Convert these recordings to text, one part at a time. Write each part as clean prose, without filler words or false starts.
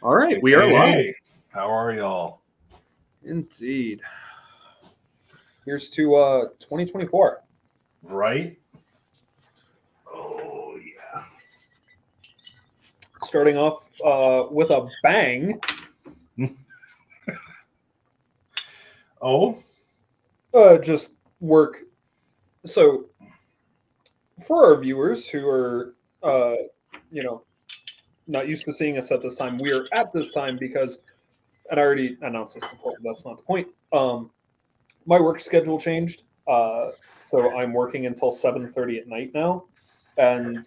All right, we are live. Hey, how are y'all? Indeed. Here's to 2024. Right? Oh, yeah. Starting off with a bang. Oh, Just work. So, for our viewers who are, uh, you know, not used to seeing us at this time, we are at this time because, and I already announced this before, but that's not the point. My work schedule changed. So I'm working until 7:30 at night now, and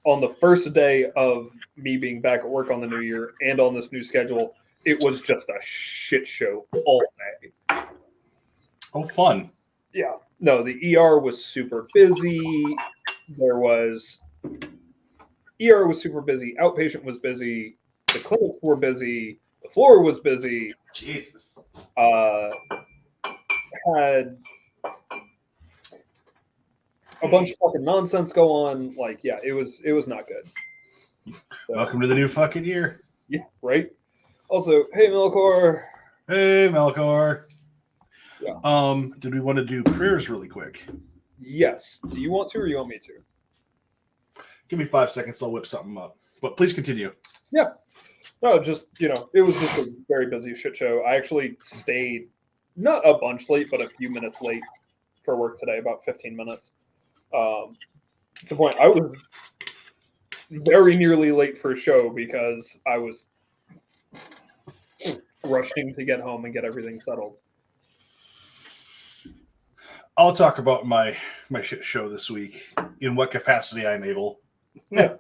on the first day of me being back at work on the new year and on this new schedule, it was just a shit show all day. fun. Yeah. No, the ER was super busy. There was ER was super busy. Outpatient was busy. The clinics were busy. The floor was busy. Jesus. Uh, had a bunch of fucking nonsense go on. Like, yeah, it was not good. So, Welcome to the new fucking year. yeah, right. Also, hey Milcor. Hey, Melkor. Yeah. Did we want to do prayers really quick? Yes. Do you want to, or you want me to? Give me 5 seconds, I'll whip something up. But please continue. Yeah. No, just it was just a very busy shit show. I actually stayed not a bunch late, but a few minutes late for work today, about 15 minutes. To the point I was very nearly late for a show because I was rushing to get home and get everything settled. I'll talk about my shit show this week in what capacity I'm able. Yeah.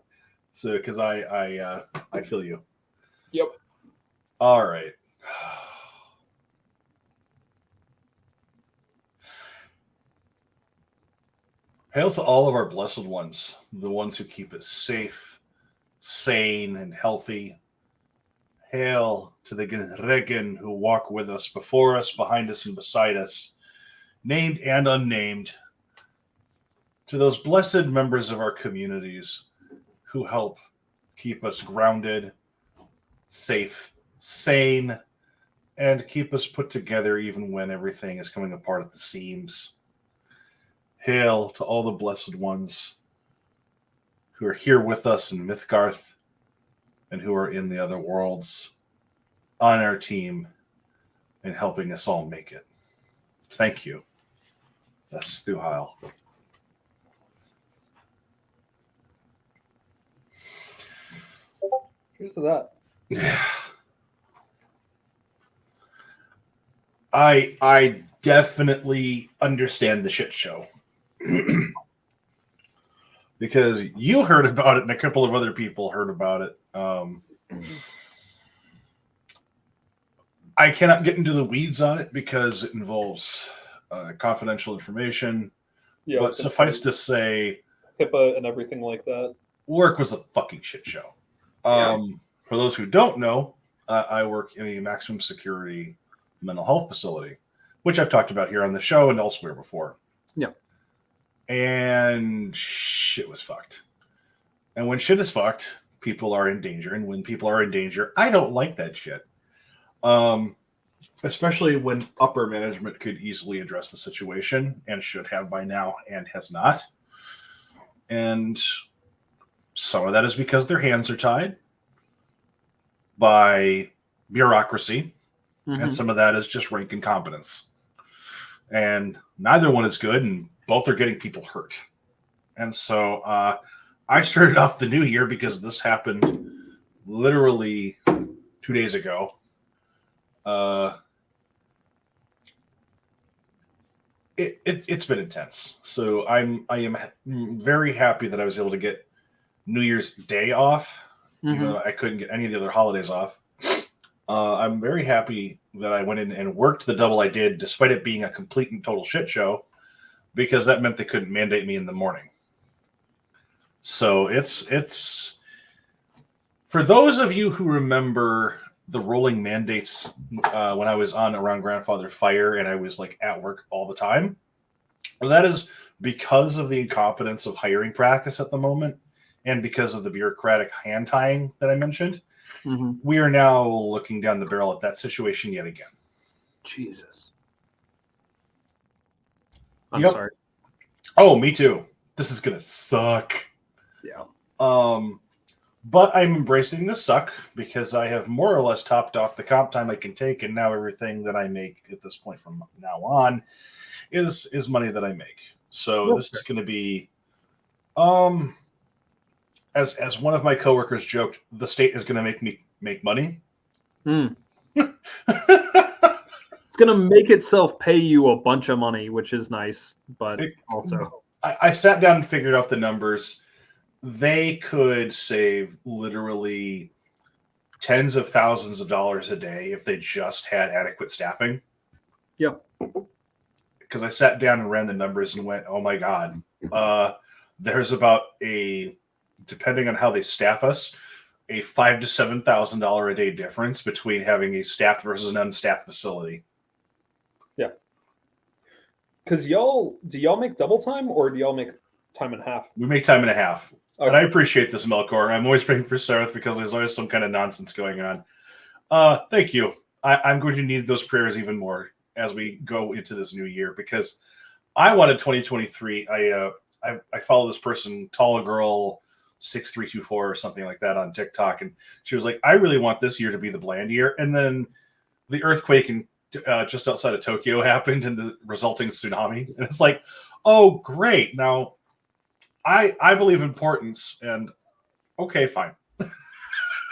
So, because I feel you. Yep. All right. Hail to all of our blessed ones, the ones who keep us safe, sane, and healthy. Hail to the Genregen who walk with us, before us, behind us, and beside us, named and unnamed. To those blessed members of our communities who help keep us grounded, safe, sane, and keep us put together even when everything is coming apart at the seams. Hail to all the blessed ones who are here with us in Mythgarth and who are in the other worlds on our team and helping us all make it. Thank you. That's Stu Heil. Here's to that. Yeah. I definitely understand the shit show. Because you heard about it and a couple of other people heard about it. I cannot get into the weeds on it because it involves confidential information. Yeah. But suffice to say, HIPAA and everything like that. work was a fucking shit show. For those who don't know, I work in a maximum security mental health facility, which I've talked about here on the show and elsewhere before. Yeah. And shit was fucked. And when shit is fucked, people are in danger. And when people are in danger, I don't like that shit. Especially when upper management could easily address the situation and should have by now and has not. And some of that is because their hands are tied by bureaucracy, and some of that is just rank incompetence. And neither one is good, and both are getting people hurt. And so I started off the new year because this happened literally 2 days ago. It's been intense. So I am very happy that I was able to get New Year's Day off. Even though I couldn't get any of the other holidays off. I'm very happy that I went in and worked the double I did, despite it being a complete and total shit show, because that meant they couldn't mandate me in the morning. So it's for those of you who remember the rolling mandates when I was on around Grandfather Fire and I was like at work all the time. Well, that is because of the incompetence of hiring practice at the moment and because of the bureaucratic hand tying that I mentioned. We are now looking down the barrel at that situation yet again. Jesus. I'm Yep. sorry. Oh, me too. This is gonna suck. Yeah. But I'm embracing the suck because I have more or less topped off the comp time I can take, and now everything that I make at this point from now on is money that I make. So this is going to be, as one of my coworkers joked, the state is going to make me make money. It's going to make itself pay you a bunch of money, which is nice, but also I sat down and figured out the numbers. They could save literally tens of thousands of dollars a day if they just had adequate staffing. Yep. Because I sat down and ran the numbers and went, oh my God, there's about depending on how they staff us, a $5,000 to $7,000 a day difference between having a staffed versus an unstaffed facility. Yeah. Because do y'all make double time or do y'all make time and a half? We make time and a half. Okay. And I appreciate this, Melkor. I'm always praying for Sarenth because there's always some kind of nonsense going on. Thank you. I'm going to need those prayers even more as we go into this new year because I wanted 2023. I follow this person, Tall Girl 6324 or something like that on TikTok, and she was like, I really want this year to be the bland year. And then the earthquake in just outside of Tokyo happened and the resulting tsunami. And it's like, oh, great. Now, I believe in importance, and okay, fine.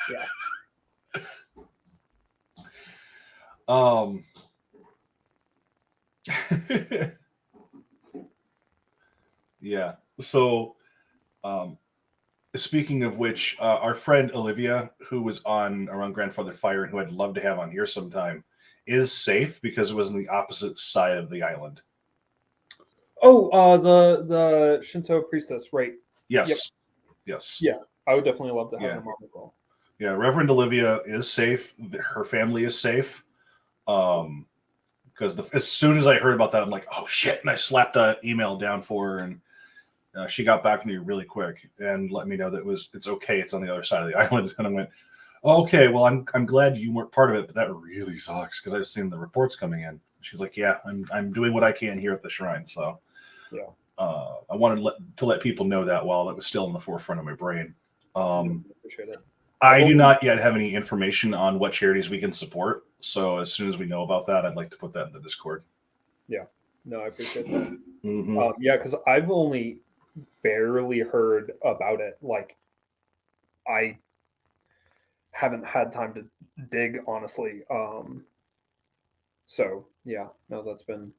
Yeah. Yeah. So, speaking of which, our friend Olivia, who was on Around Grandfather Fire and who I'd love to have on here sometime, is safe because it was on the opposite side of the island. Oh, the Shinto priestess, right? Yes. Yep. Yes. Yeah, I would definitely love to have them on the call. Yeah, Reverend Olivia is safe. Her family is safe. Because as soon as I heard about that, I'm like, oh shit! And I slapped an email down for her, and she got back to me really quick and let me know that it's okay. It's on the other side of the island, and I went, okay, well, I'm glad you weren't part of it, but that really sucks because I've seen the reports coming in. She's like, yeah, I'm doing what I can here at the shrine, so yeah. I wanted to let people know that while it was still in the forefront of my brain. Appreciate it. I do not yet have any information on what charities we can support. So as soon as we know about that, I'd like to put that in the Discord. Yeah. No, I appreciate that. Mm-hmm. Yeah, because I've only barely heard about it. Like, I haven't had time to dig, honestly. So, yeah. No, that's been...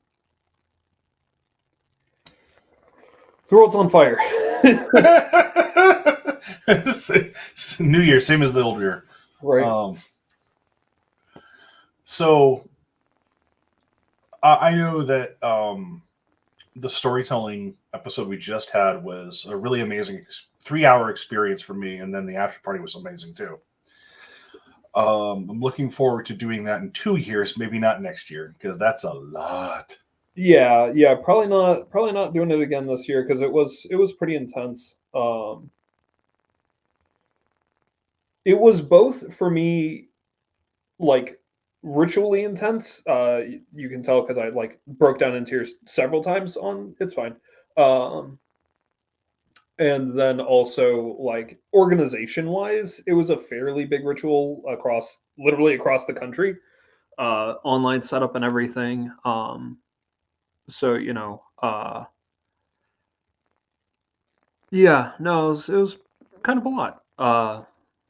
The world's on fire. It's New Year, same as the old year. Right. So I know that the storytelling episode we just had was a really amazing 3-hour experience for me, and then the after party was amazing too. I'm looking forward to doing that in 2 years, maybe not next year, because that's a lot. Yeah, probably not doing it again this year because it was pretty intense. It was both for me, like, ritually intense. You can tell because I like broke down in tears several times on It's Fine. And then also, like, organization wise, it was a fairly big ritual literally across the country, online setup and everything. So, yeah, no, it was kind of a lot.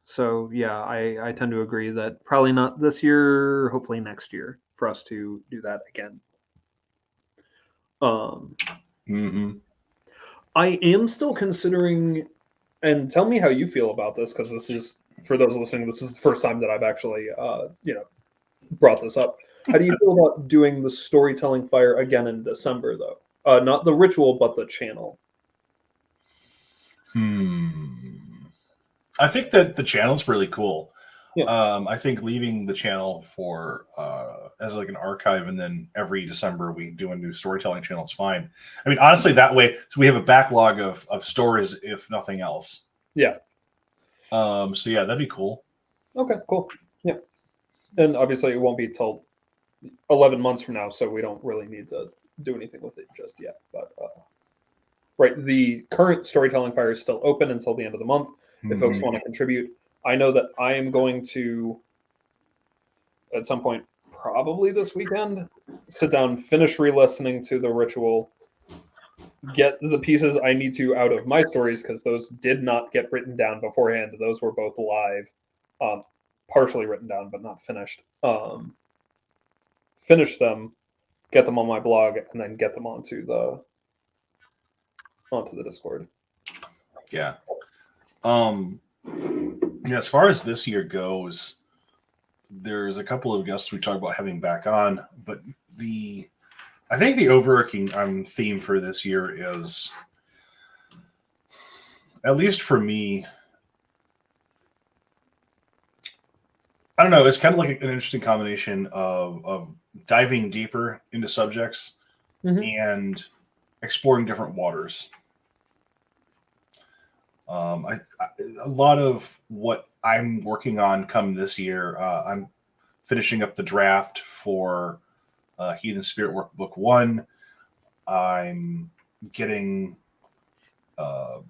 So yeah, I tend to agree that probably not this year, hopefully next year for us to do that again. I am still considering, and tell me how you feel about this, because this is, for those listening, this is the first time that I've actually, brought this up. How do you feel about doing the storytelling fire again in December, though? Not the ritual, but the channel. I think that the channel's really cool. Yeah. I think leaving the channel for as like an archive, and then every December we do a new storytelling channel is fine. I mean, honestly, that way, so we have a backlog of stories, if nothing else. Yeah. So yeah, that'd be cool. Okay, cool. Yeah. And obviously it won't be till 11 months from now, so we don't really need to do anything with it just yet. But right, the current storytelling fire is still open until the end of the month. If folks want to contribute, I know that I am going to, at some point, probably this weekend, sit down, finish re-listening to the ritual, get the pieces I need to out of my stories because those did not get written down beforehand. Those were both live, partially written down but not finished. Finish them, get them on my blog, and then get them onto the Discord. Yeah. Yeah, as far as this year goes, there's a couple of guests we talked about having back on, but I think the overarching theme for this year is, at least for me, I don't know, it's kind of like an interesting combination of diving deeper into subjects and exploring different waters. A lot of what I'm working on come this year, I'm finishing up the draft for Heathen Spirit Workbook 1. I'm getting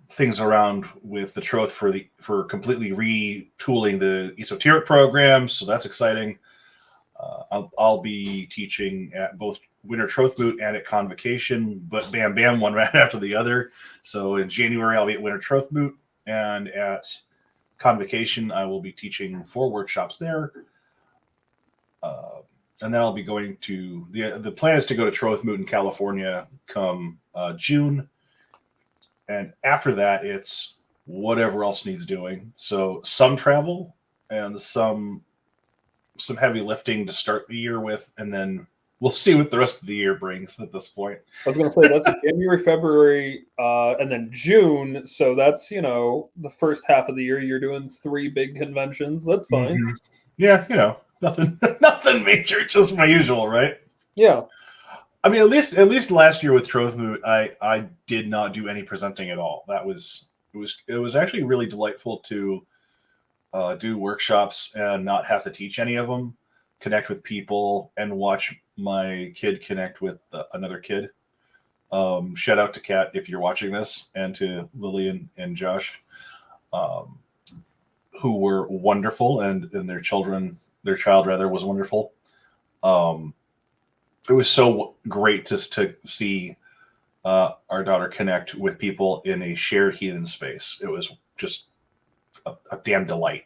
things around with the Troth for completely retooling the esoteric program, so that's exciting. I'll be teaching at both Winter Troth Moot and at Convocation, but bam, one right after the other. So in January, I'll be at Winter Troth Moot, and at Convocation, I will be teaching 4 workshops there. And then I'll be going to the plan is to go to Troth Moot in California come June. And after that, it's whatever else needs doing. So some travel and some heavy lifting to start the year with, and then we'll see what the rest of the year brings at this point. I was going to say that's January, February, and then June. So that's, the first half of the year you're doing 3 big conventions. That's fine. Mm-hmm. Yeah, nothing major, just my usual, right? Yeah. I mean, at least last year with Troth Moot, I did not do any presenting at all. It was actually really delightful to do workshops and not have to teach any of them, connect with people, and watch my kid connect with another kid. Shout out to Kat if you're watching this, and to Lillian and Josh, who were wonderful, and their child was wonderful. It was so great to see our daughter connect with people in a shared heathen space. It was just a damn delight.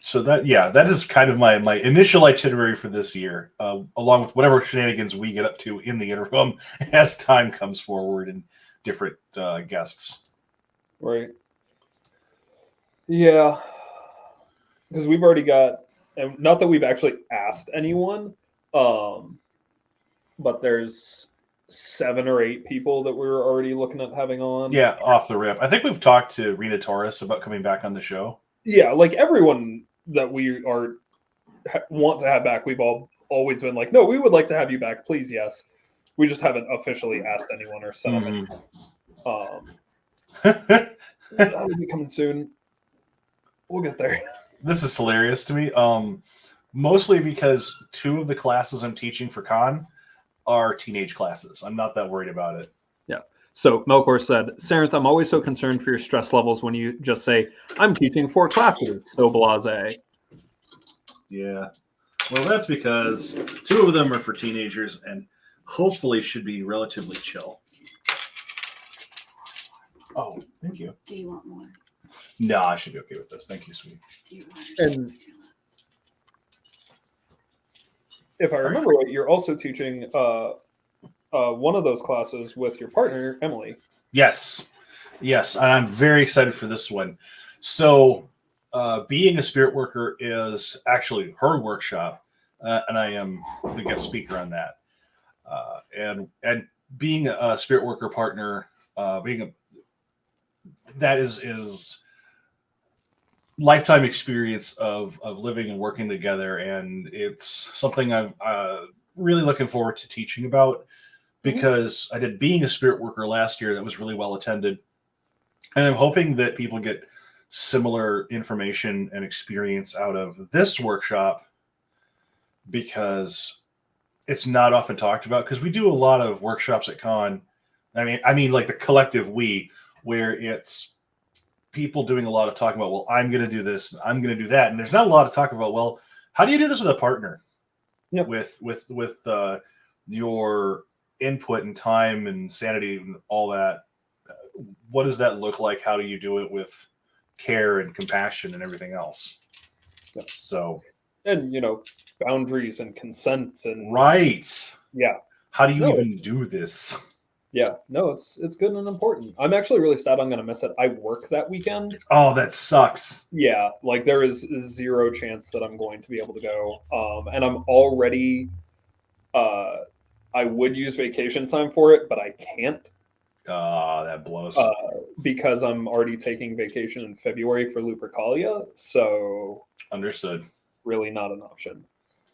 So that is kind of my initial itinerary for this year, along with whatever shenanigans we get up to in the interim as time comes forward and different guests. Right. Yeah. Because we've already got, and not that we've actually asked anyone, but there's 7 or 8 people that we were already looking at having on. Yeah, off the rip. I think we've talked to Rena Torres about coming back on the show. Yeah, like everyone that we want to have back, we've always been like, no, we would like to have you back, please, yes. We just haven't officially asked anyone or set up any that'll be coming soon. We'll get there. This is hilarious to me. Mostly because 2 of the classes I'm teaching for Con are teenage classes. I'm not that worried about it. Yeah. So Melkor said, Sarenth, I'm always so concerned for your stress levels when you just say, I'm teaching 4 classes. So blase. Yeah. Well, that's because 2 of them are for teenagers and hopefully should be relatively chill. Oh, thank you. Do you want more? No, I should be okay with this. Thank you, sweetie. And if I remember right, you're also teaching one of those classes with your partner, Emily. Yes, and I'm very excited for this one. So, being a spirit worker is actually her workshop, and I am the guest speaker on that. And being a spirit worker partner, that is lifetime experience of living and working together, and it's something I'm really looking forward to teaching about, because I did being a spirit worker last year that was really well attended, and I'm hoping that people get similar information and experience out of this workshop because it's not often talked about, because we do a lot of workshops at con. I mean like the collective we, where it's people doing a lot of talking about, well, I'm going to do this, I'm going to do that, and there's not a lot of talk about, well, how do you do this with a partner? Yep. With your input and time and sanity and all that. What does that look like? How do you do it with care and compassion and everything else? Yep. So, and boundaries and consent and right. Yeah. How do you even do this? Yeah, no, it's good and important. I'm actually really sad I'm going to miss it. I work that weekend. Oh, that sucks. Yeah, like there is zero chance that I'm going to be able to go. And I'm already, I would use vacation time for it, but I can't. That blows. Because I'm already taking vacation in February for Lupercalia, so understood. Really not an option.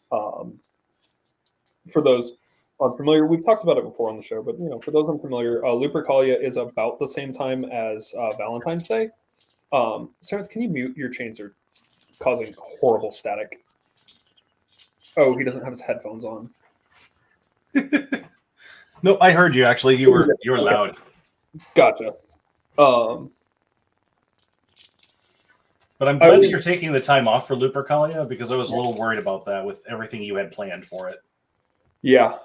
For those unfamiliar, we've talked about it before on the show, but for those unfamiliar, Lupercalia is about the same time as Valentine's Day. Sarenth, can you mute? Your chains are causing horrible static. Oh, he doesn't have his headphones on. No, I heard you. Actually, you were Okay. loud. Gotcha. But I'm glad that you're taking the time off for Lupercalia, because I was a little worried about that with everything you had planned for it. Yeah,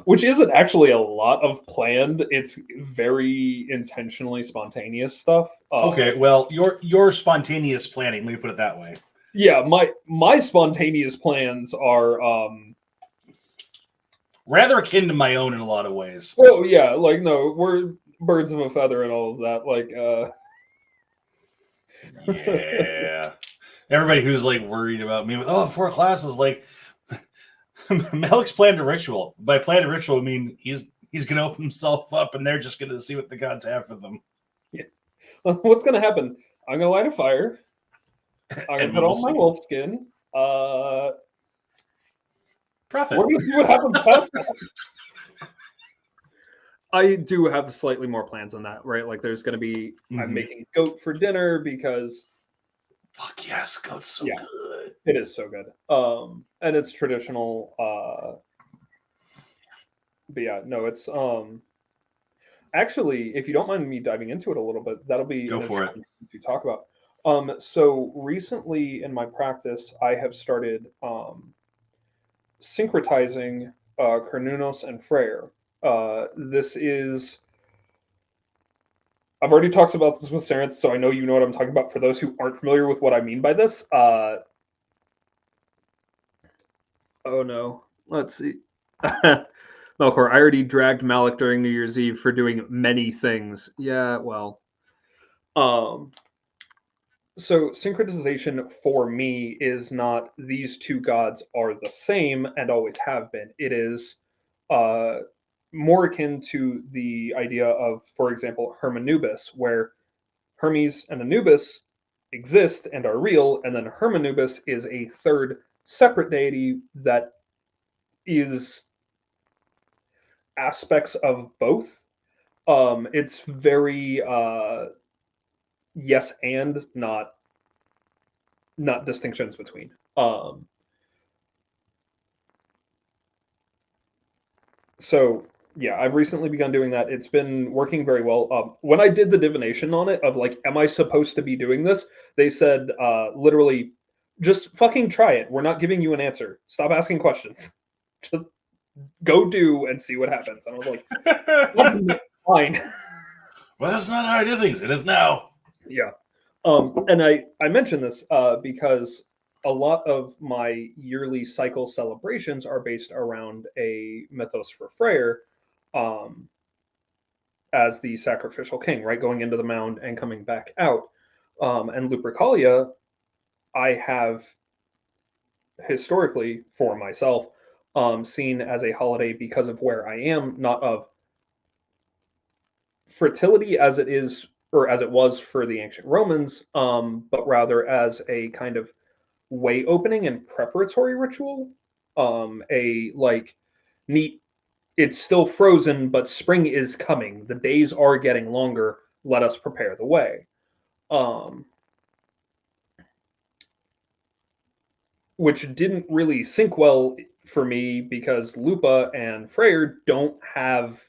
which isn't actually a lot of planned. It's very intentionally spontaneous stuff. Okay, well, your spontaneous planning, let me put it that way. Yeah, my spontaneous plans are rather akin to my own in a lot of ways. Oh yeah, like no, we're birds of a feather and all of that. Like yeah. Everybody who's like worried about me with 4 classes, like Maleck's planned a ritual. By planned a ritual, I mean he's gonna open himself up and they're just gonna see what the gods have for them. Yeah. What's gonna happen? I'm gonna light a fire. I'm gonna put on my wolf skin. Profit. We're gonna see what happens past that. I do have slightly more plans on that, right? Like there's gonna be I'm making goat for dinner because fuck yes, goat's so good. It is so good. And it's traditional. But yeah, no, it's actually, if you don't mind me diving into it a little bit, that'll be go for it to talk about. So recently in my practice, I have started syncretizing Carnunos and Freyr. This is I've already talked about this with Sarenth, so I know you know what I'm talking about. For those who aren't familiar with what I mean by this, oh no, let's see. Melkor, I already dragged Maleck during New Year's Eve for doing many things. Yeah, well, so syncretization for me is not these two gods are the same and always have been. It is more akin to the idea of, for example, Hermanubis, where Hermes and Anubis exist and are real, and then Hermanubis is a third separate deity that is aspects of both. It's very yes and not distinctions between. So yeah, I've recently begun doing that. It's been working very well. When I did the divination on it of like, am I supposed to be doing this? They said literally, just fucking try it. We're not giving you an answer. Stop asking questions. Just go do and see what happens. And I was like, fine. Well, that's not how I do things. It is now. Yeah. And I mention this because a lot of my yearly cycle celebrations are based around a mythos for Freyr as the sacrificial king, right? Going into the mound and coming back out. And Lupercalia, I have historically for myself seen as a holiday because of where I am, not of fertility as it is or as it was for the ancient Romans, but rather as a kind of way opening and preparatory ritual. A like neat, it's still frozen, but spring is coming. The days are getting longer. Let us prepare the way. which didn't really sync well for me because Lupa and Freyr don't have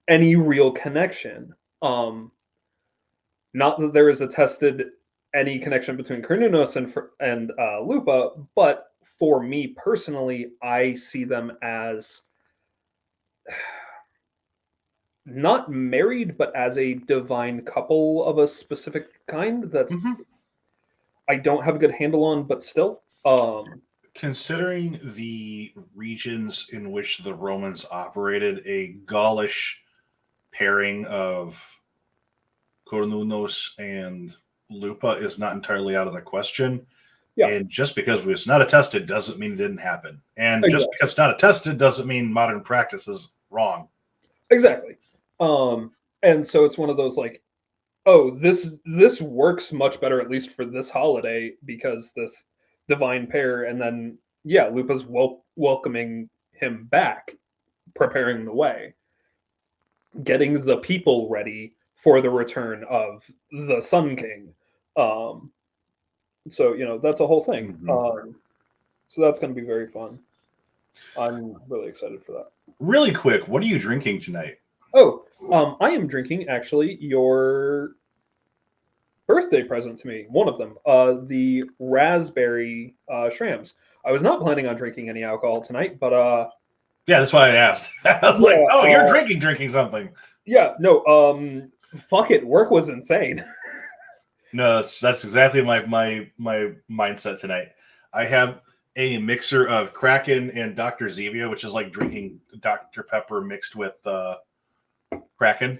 any real connection. Not that there is attested any connection between Cernunnos and Lupa, but for me personally, I see them as not married, but as a divine couple of a specific kind that's I don't have a good handle on, but still. Considering the regions in which the Romans operated, a Gaulish pairing of Cernunnos and Lupa is not entirely out of the question. Yeah. And just because it was not attested doesn't mean it didn't happen. And Exactly. just because it's not attested doesn't mean modern practice is wrong. Exactly. And so it's one of those like, oh, this works much better, at least for this holiday, because this divine pair, and then yeah, Lupa's welcoming him back, preparing the way, getting the people ready for the return of the Sun King. So that's a whole thing. So that's going to be very fun. I'm really excited for that. Really quick, what are you drinking tonight? Oh, I am drinking actually your birthday present to me. One of them, the raspberry Shrams. I was not planning on drinking any alcohol tonight, but yeah, that's why I asked. I was like, oh, you're drinking something. Yeah, no, fuck it. Work was insane. No, that's exactly my mindset tonight. I have a mixer of Kraken and Dr. Zevia, which is like drinking Dr. Pepper mixed with Kraken.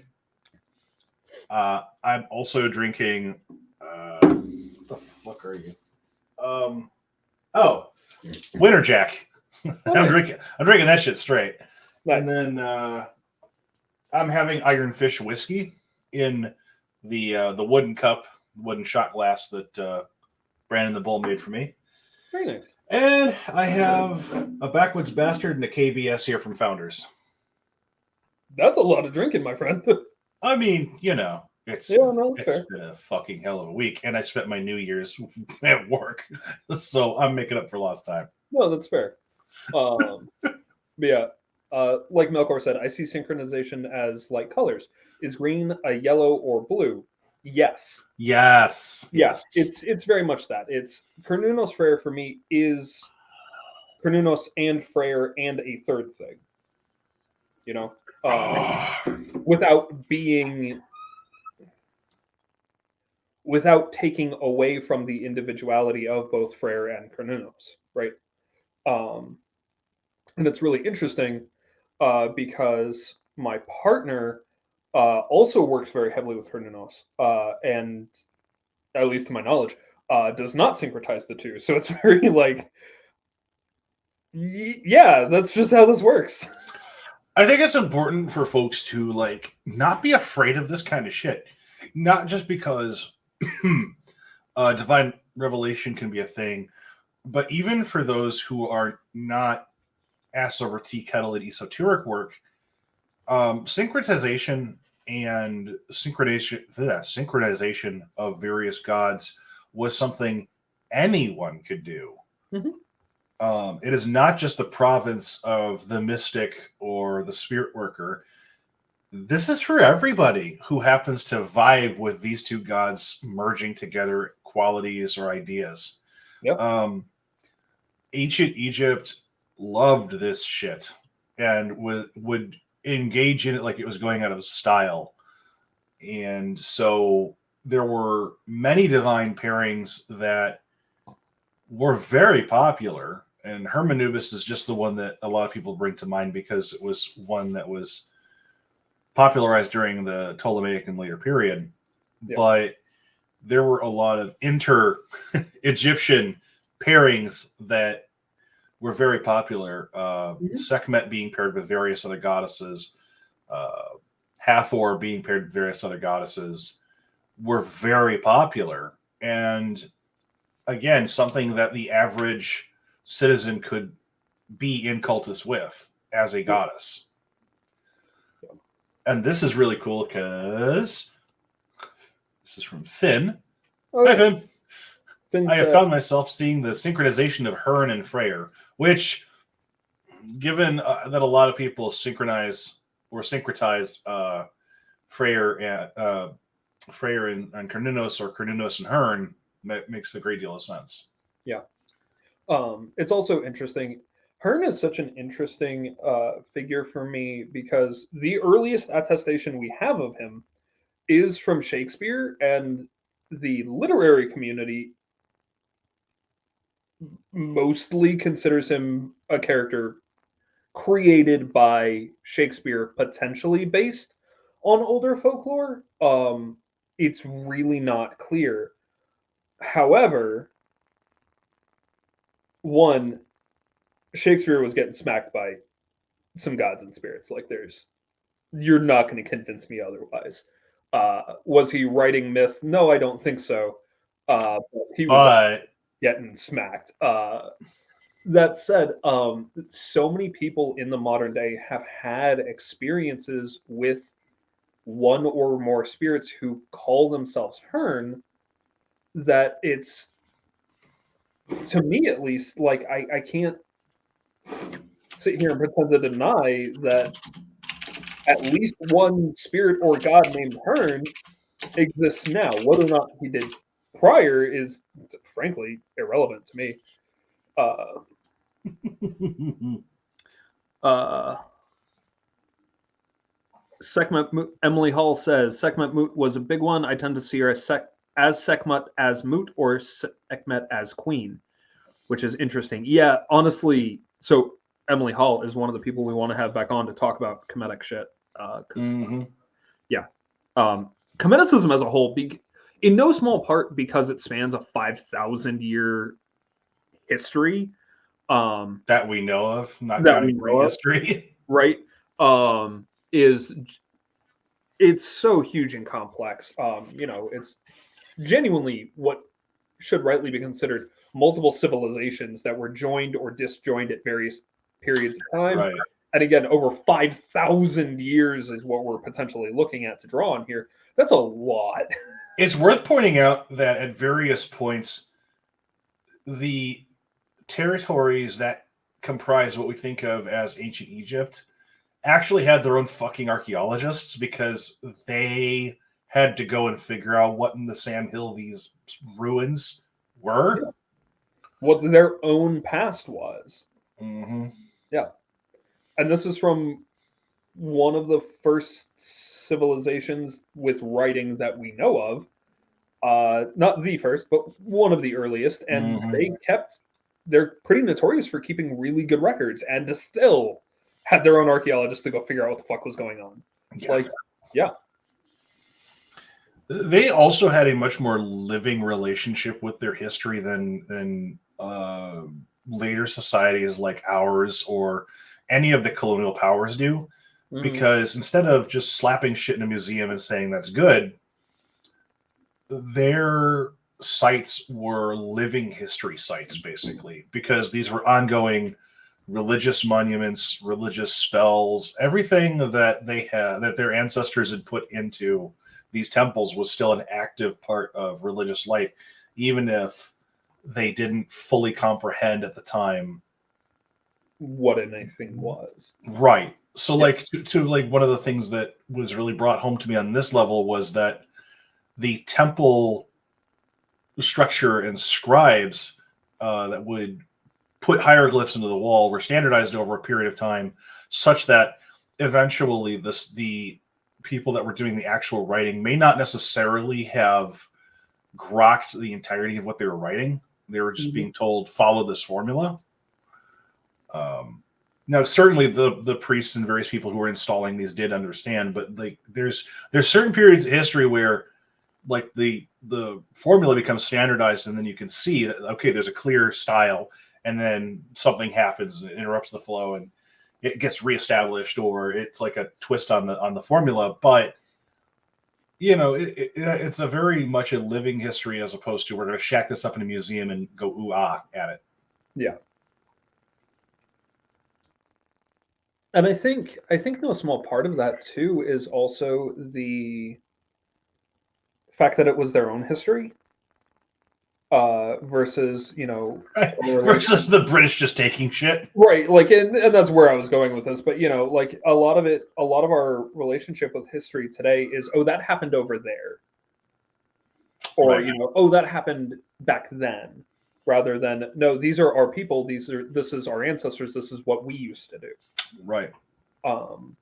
I'm also drinking. What the fuck are you? Winter Jack. I'm drinking that shit straight. Nice. And then I'm having Iron Fish whiskey in the wooden cup, wooden shot glass that Brandon the Bull made for me. Very nice. And I have a Backwoods Bastard and a KBS here from Founders. That's a lot of drinking, my friend. I mean, it's been a fucking hell of a week, and I spent my New Year's at work, so I'm making up for lost time. No, that's fair. But yeah, like Melkor said, I see synchronization as like colors. Is green a yellow or blue? Yes. Yes. It's very much that. It's Cernunnos Freyr for me is Cernunnos and Freyr and a third thing. Without taking away from the individuality of both Freyr and Cernunnos, right? And it's really interesting because my partner also works very heavily with Cernunnos, and at least to my knowledge, does not syncretize the two. So it's very like, yeah, that's just how this works. I think it's important for folks to like not be afraid of this kind of shit. Not just because divine revelation can be a thing, but even for those who are not ass over tea kettle at esoteric work, syncretization and synchronization of various gods was something anyone could do. It is not just the province of the mystic or the spirit worker. This is for everybody who happens to vibe with these two gods merging together qualities or ideas. Yep. Ancient Egypt loved this shit and would engage in it like it was going out of style. And so there were many divine pairings that were very popular. And Hermanubis is just the one that a lot of people bring to mind because it was one that was popularized during the Ptolemaic and later period. Yep. But there were a lot of inter-Egyptian pairings that were very popular. Sekhmet being paired with various other goddesses, Hathor being paired with various other goddesses were very popular. And again, something that the average citizen could be in cultus with as a goddess. And this is really cool because this is from Finn. Okay. Hi, Finn. Finn I have said, found myself seeing the synchronization of Hearn and Freyr, which, given that a lot of people synchronize or syncretize Freyr and Cernunnos, or Cernunnos and Hearn, that makes a great deal of sense. yeah. It's also interesting. Hearn is such an interesting figure for me because the earliest attestation we have of him is from Shakespeare, and the literary community mostly considers him a character created by Shakespeare, potentially based on older folklore. It's really not clear. However, one, Shakespeare was getting smacked by some gods and spirits. Like, you're not going to convince me otherwise. Was he writing myth? No, I don't think so. But he was But getting smacked. That said, so many people in the modern day have had experiences with one or more spirits who call themselves Hearn, that it's, to me at least, like I can't sit here and pretend to deny that at least one spirit or god named Hearn exists now. Whether or not he did prior is, frankly, irrelevant to me. Sekhmet Emily Hall says Sekhmet Moot was a big one. I tend to see her as Sekhmet as Moot, or Sekhmet as Queen, which is interesting. Yeah, honestly, so Emily Hall is one of the people we want to have back on to talk about Kemetic shit. Kemeticism as a whole, in no small part because it spans a 5,000 year history. That we know of, not that counting prehistory. Right? It's so huge and complex. It's genuinely what should rightly be considered multiple civilizations that were joined or disjoined at various periods of time. Right. And again, over 5,000 years is what we're potentially looking at to draw on here. That's a lot. It's worth pointing out that at various points, the territories that comprise what we think of as ancient Egypt actually had their own fucking archaeologists, because they had to go and figure out what in the Sam Hill these ruins were. Yeah. What their own past was. Mm-hmm. Yeah. And this is from one of the first civilizations with writing that we know of. Not the first, but one of the earliest. And they're pretty notorious for keeping really good records, and to still had their own archaeologists to go figure out what the fuck was going on. Yeah. They also had a much more living relationship with their history than later societies like ours or any of the colonial powers do. Mm-hmm. Because instead of just slapping shit in a museum and saying that's good, their sites were living history sites, basically, because these were ongoing religious monuments, religious spells, everything that they had, that their ancestors had put into these temples, was still an active part of religious life, even if they didn't fully comprehend at the time what anything was. Right. So, like, to like, one of the things that was really brought home to me on this level was that the temple structure and scribes that would put hieroglyphs into the wall were standardized over a period of time, such that eventually the people that were doing the actual writing may not necessarily have grokked the entirety of what they were writing. They were just being told, follow this formula. Now, certainly the priests and various people who were installing these did understand, but like there's certain periods of history where like the formula becomes standardized, and then you can see that, okay, there's a clear style, and then something happens and it interrupts the flow and it gets reestablished, or it's like a twist on the formula. But it's a very much a living history, as opposed to we're going to shack this up in a museum and go ooh ah at it. Yeah. And I think no small part of that too is also the fact that it was their own history. versus Versus the British just taking shit. right, like, and that's where I was going with this. But like a lot of our relationship with history today is, oh, that happened over there, or Right. oh, that happened back then, rather than, no, these are our people, this is our ancestors, this is what we used to do. Right. Um,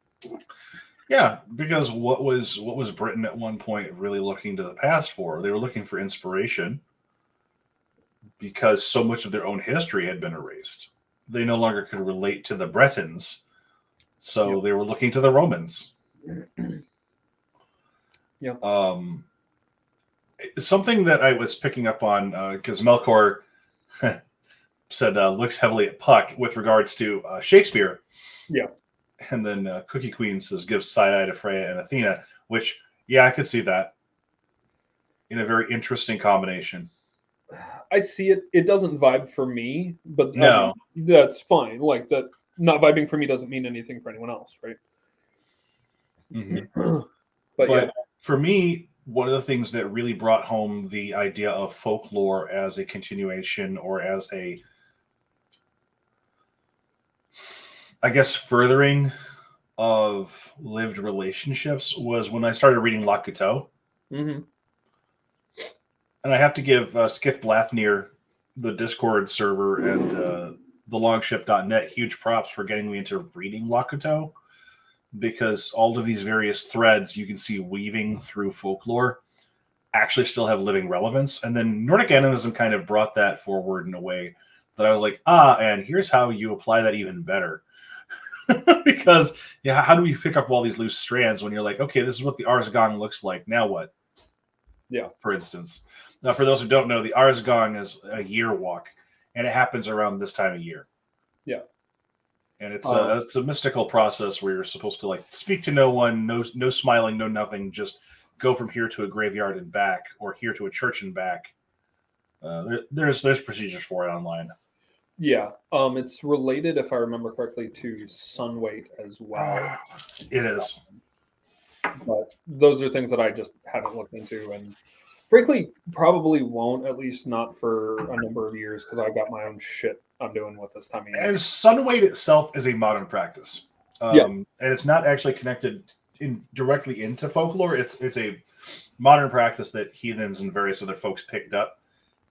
Yeah, because what was Britain at one point really looking to the past for? They were looking for inspiration because so much of their own history had been erased. They no longer could relate to the Bretons, so they were looking to the Romans. Yeah. Something that I was picking up on, because Melkor said looks heavily at Puck with regards to Shakespeare. Yeah. And then Cookie Queen says gives side eye to Freya and Athena, which, yeah, I could see that in a very interesting combination. I see it. It doesn't vibe for me, but No. that's fine. Like, that not vibing for me doesn't mean anything for anyone else, right? Mm-hmm. But yeah, for me, one of the things that really brought home the idea of folklore as a continuation or as a, I guess, furthering of lived relationships was when I started reading Lakuto. mm-hmm. And I have to give Skiff Blathneer, the Discord server, and thelongship.net huge props for getting me into reading Lakuto, because all of these various threads you can see weaving through folklore actually still have living relevance. And then Nordic animism kind of brought that forward in a way that I was like, and here's how you apply that even better. Because, yeah, how do we pick up all these loose strands when you're like, okay, this is what the Arsgong looks like. Now what? Yeah. For instance. Now, for those who don't know, the Arsgong is a year walk, and it happens around this time of year. Yeah. And it's a mystical process where you're supposed to, like, speak to no one, no smiling, no nothing, just go from here to a graveyard and back, or here to a church and back. There's procedures for it online. Yeah. It's related, if I remember correctly, to sun weight as well. It is. But those are things that I just haven't looked into, and frankly probably won't, at least not for a number of years, because I've got my own shit I'm doing with this time of year. And sun weight itself is a modern practice. And it's not actually connected directly into folklore. It's a modern practice that heathens and various other folks picked up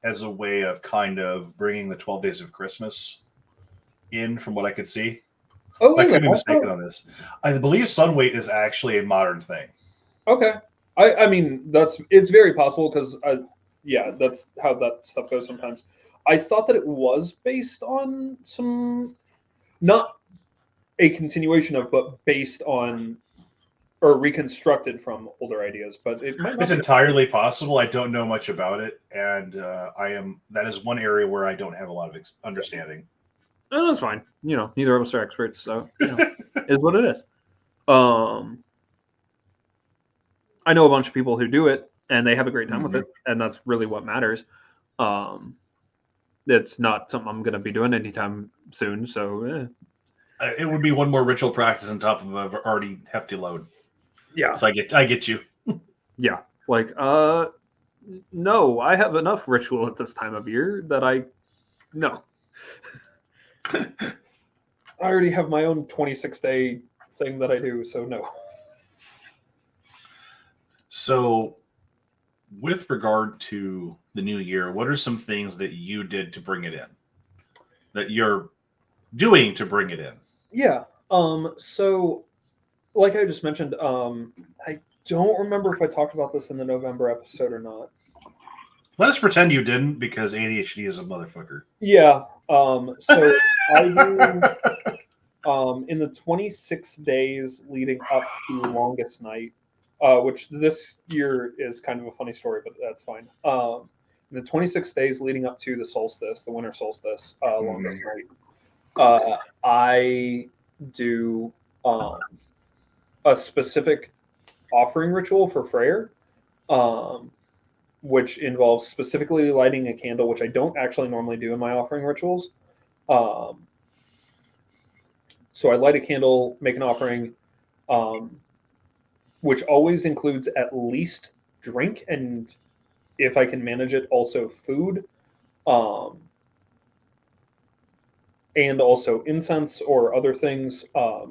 as a way of kind of bringing the 12 days of Christmas in, from what I could see. Oh, I could be mistaken on this. I believe sun weight is actually a modern thing. Okay. I mean, it's very possible, because that's how that stuff goes sometimes. I thought that it was based on some, not a continuation of, but based on, or reconstructed from older ideas, but it might not It's be. entirely possible. I don't know much about it, and that is one area where I don't have a lot of understanding. Oh, that's fine. Neither of us are experts, so is what it is. I know a bunch of people who do it, and they have a great time with it, and that's really what matters. It's not something I'm going to be doing anytime soon, so it would be one more ritual practice on top of an already hefty load. Yeah. So I get you. Yeah. Like, no, I have enough ritual at this time of year that no. I already have my own 26-day thing that I do, so no. So, with regard to the new year, what are some things that you did to bring it in? That you're doing to bring it in? Yeah. So, like I just mentioned, I don't remember if I talked about this in the November episode or not. Let us pretend you didn't, because ADHD is a motherfucker. Yeah. So I do, in the 26 days leading up to Longest Night, which this year is kind of a funny story, but that's fine. In the 26 days leading up to the solstice, the winter solstice, Longest Night, I do a specific offering ritual for Freyr, which involves specifically lighting a candle, which I don't actually normally do in my offering rituals. So I light a candle, make an offering, which always includes at least drink and if I can manage it, also food, and also incense or other things. But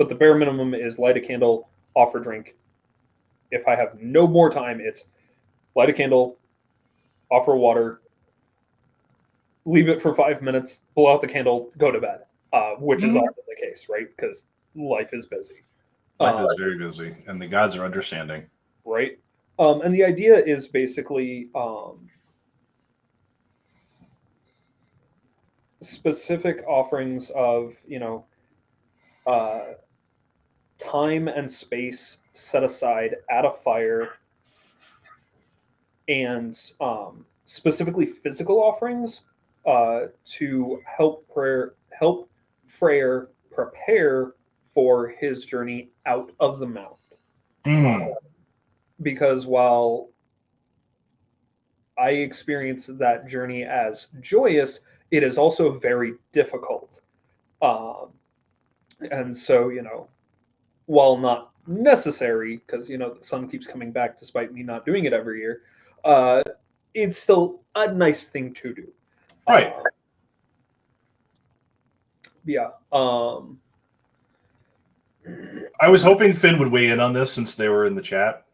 the bare minimum is light a candle, offer drink. If I have no more time, it's light a candle, offer water, leave it for 5 minutes, blow out the candle, go to bed, which is often the case, right? Because life is busy. Life is very busy, and the gods are understanding. Right? And the idea is basically specific offerings of, time and space set aside at a fire, and specifically physical offerings to help Freyr prepare for his journey out of the mount. Because while I experienced that journey as joyous, it is also very difficult. And so, while not necessary, because, the sun keeps coming back despite me not doing it every year, it's still a nice thing to do. Right. Yeah. I was hoping Finn would weigh in on this since they were in the chat.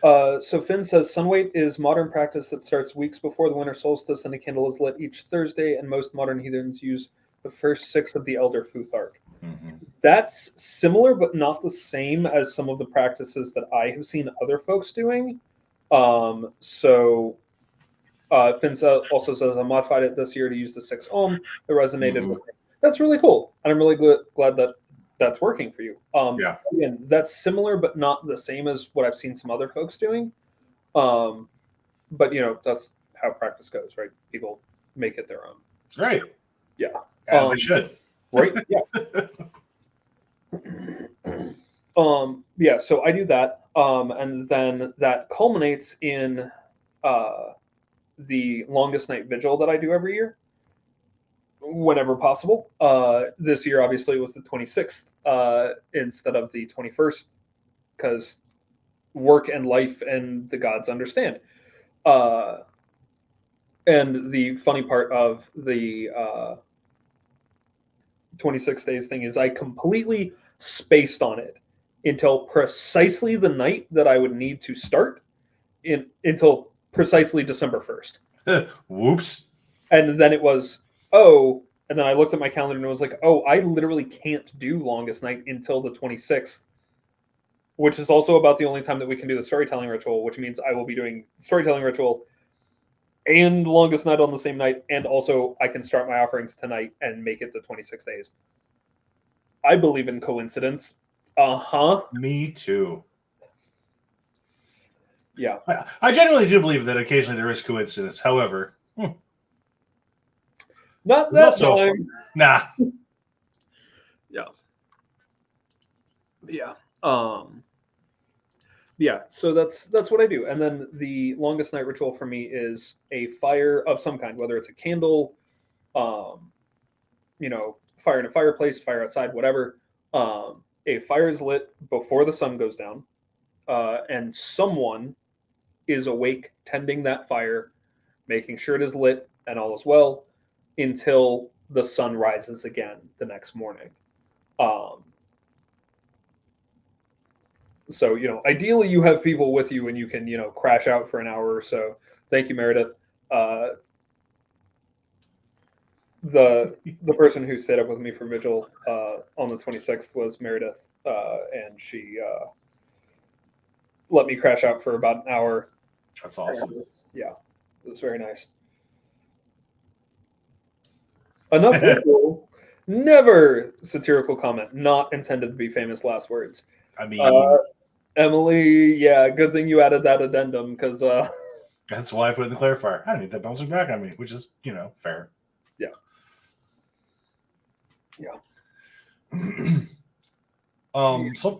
So Finn says, Sunwait is modern practice that starts weeks before the winter solstice, and a candle is lit each Thursday, and most modern heathens use the first 6 of the Elder Futhark. That's similar, but not the same as some of the practices that I have seen other folks doing. Finn also says, I modified it this year to use the 6 ohm. It resonated with me. That's really cool. And I'm really glad that that's working for you. Yeah. Again, that's similar, but not the same as what I've seen some other folks doing. But, that's how practice goes, right? People make it their own. Right. Yeah. As they should. Right? Yeah. Yeah, so I do that. And then that culminates in the longest night vigil that I do every year, whenever possible. This year, obviously, was the 26th instead of the 21st, because work and life and the gods understand. And the funny part of the 26 days thing is I completely spaced on it until precisely the night that I would need to start until precisely December 1st. Whoops. And then it was, and then I looked at my calendar and it was like, I literally can't do longest night until the 26th, which is also about the only time that we can do the storytelling ritual, which means I will be doing storytelling ritual and longest night on the same night, and also I can start my offerings tonight and make it the 26 days. I believe in coincidence. Me too. Yeah. I genuinely do believe that occasionally there is coincidence. However, not that time. Nah. Yeah. Yeah. Yeah, so that's what I do. And then the longest night ritual for me is a fire of some kind, whether it's a candle, fire in a fireplace, fire outside, whatever. A fire is lit before the sun goes down, and someone is awake tending that fire, making sure it is lit and all is well until the sun rises again the next morning. So, ideally you have people with you and you can, crash out for an hour or so. Thank you, Meredith. The person who stayed up with me for vigil on the 26th was Meredith, and she let me crash out for about an hour. That's awesome. It was very nice. Enough ritual. Never satirical comment. Not intended to be famous last words. I mean, Emily, yeah, good thing you added that addendum, because that's why I put it in the clarifier. I don't need that bouncing back on me, which is, fair. Yeah.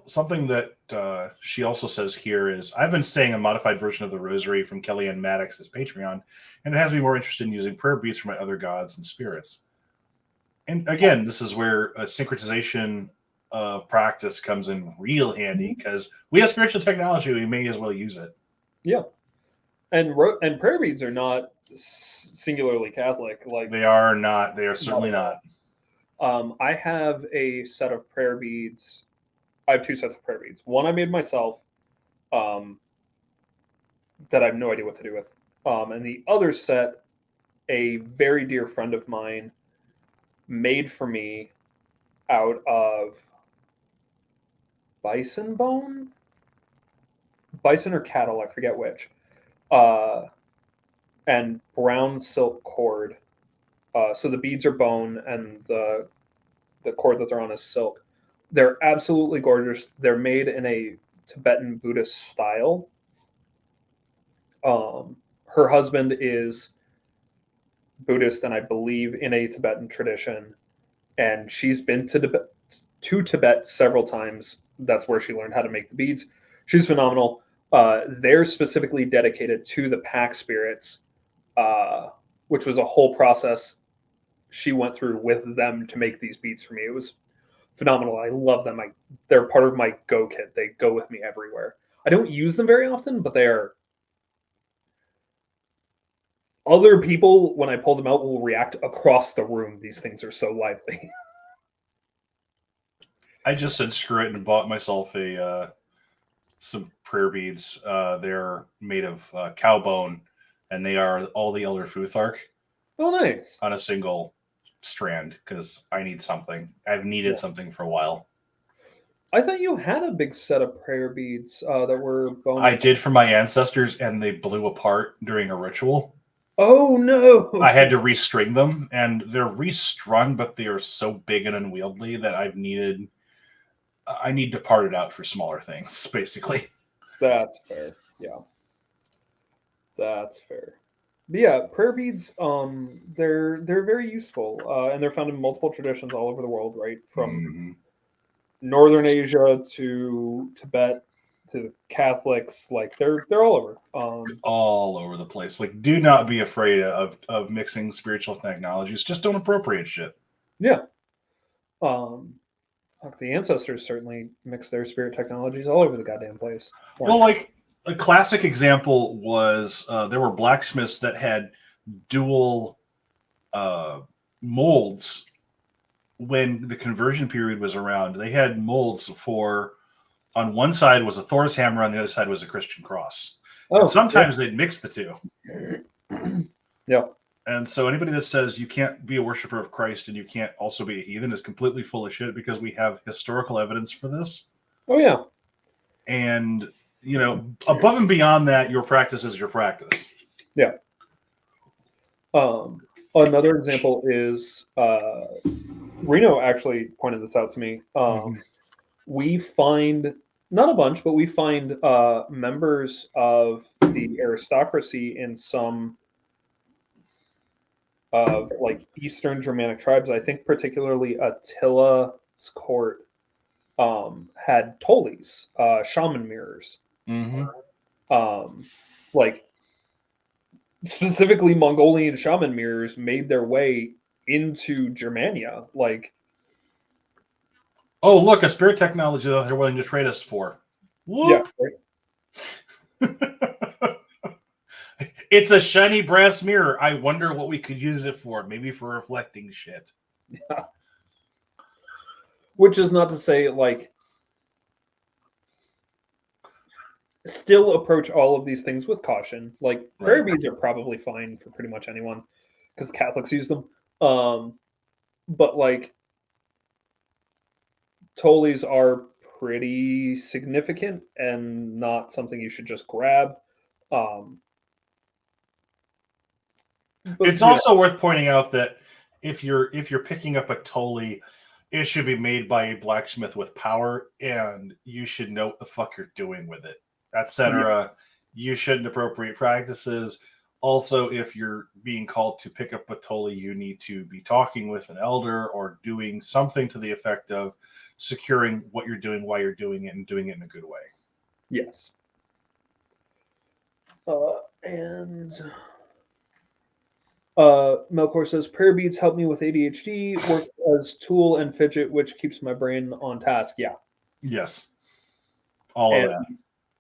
Something that she also says here is, I've been saying a modified version of the Rosary from Kellyanne Maddox's Patreon, and it has me more interested in using prayer beads for my other gods and spirits. And again, this is where a synchronization of practice comes in real handy because we have spiritual technology. We may as well use it. Yeah, and prayer beads are not singularly Catholic. Like They are not. They are certainly not. I have a set of prayer beads. I have two sets of prayer beads. One I made myself, that I have no idea what to do with, and the other set, a very dear friend of mine made for me out of bison bone, bison or cattle, I forget which, and brown silk cord. So the beads are bone, and the cord that they're on is silk. They're absolutely gorgeous. They're made in a Tibetan Buddhist style. Her husband is Buddhist, and I believe in a Tibetan tradition. And she's been to Tibet several times. That's where she learned how to make the beads. She's phenomenal. They're specifically dedicated to the pack spirits, which was a whole process she went through with them to make these beads for me. It was phenomenal. I love them. They're part of my go kit. They go with me everywhere. I don't use them very often, but they are. Other people, when I pull them out, will react across the room. These things are so lively. I just said screw it and bought myself some prayer beads. They're made of cow bone, and they are all the Elder Futhark. Oh, nice. On a single strand because I need something. I've needed something for a while. I thought you had a big set of prayer beads that were bone. I did for my ancestors, and they blew apart during a ritual. Oh no! I had to restring them, and they're restrung, but they are so big and unwieldy that I need to part it out for smaller things, basically. That's fair. Yeah, that's fair. But yeah, prayer beads, they're very useful, and they're found in multiple traditions all over the world, right? From Northern Asia to Tibet to the Catholics, like they're all over. All over the place. Like, do not be afraid of mixing spiritual technologies. Just don't appropriate shit. Yeah. The ancestors certainly mixed their spirit technologies all over the goddamn place. Well, like a classic example was there were blacksmiths that had dual molds when the conversion period was around. They had molds for, on one side was a Thor's hammer, on the other side was a Christian cross. Oh, and sometimes they'd mix the two. Yeah. And so anybody that says you can't be a worshiper of Christ and you can't also be a heathen is completely full of shit, because we have historical evidence for this. Oh, yeah. And, you know, above and beyond that, your practice is your practice. Yeah. Another example is Reno actually pointed this out to me. We find, not a bunch, but we find members of the aristocracy in some of like Eastern Germanic tribes. I think particularly Attila's court had tolis, shaman mirrors. Like specifically Mongolian shaman mirrors made their way into Germania. Like, oh, look, a spirit technology that they're willing to trade us for. Whoop. Yeah, right? It's a shiny brass mirror. I wonder what we could use it for. Maybe for reflecting shit. Yeah. Which is not to say, like, still approach all of these things with caution. Like, prayer beads are probably fine for pretty much anyone because Catholics use them. But, like, tolis are pretty significant and not something you should just grab. It's also worth pointing out that if you're picking up a toli, it should be made by a blacksmith with power, and you should know what the fuck you're doing with it, etc. You shouldn't appropriate practices. Also, if you're being called to pick up a toli, you need to be talking with an elder or doing something to the effect of securing what you're doing, why you're doing it, and doing it in a good way. Yes. And Melkor says, prayer beads help me with ADHD, work as tool and fidget, which keeps my brain on task. Yeah. Yes. All And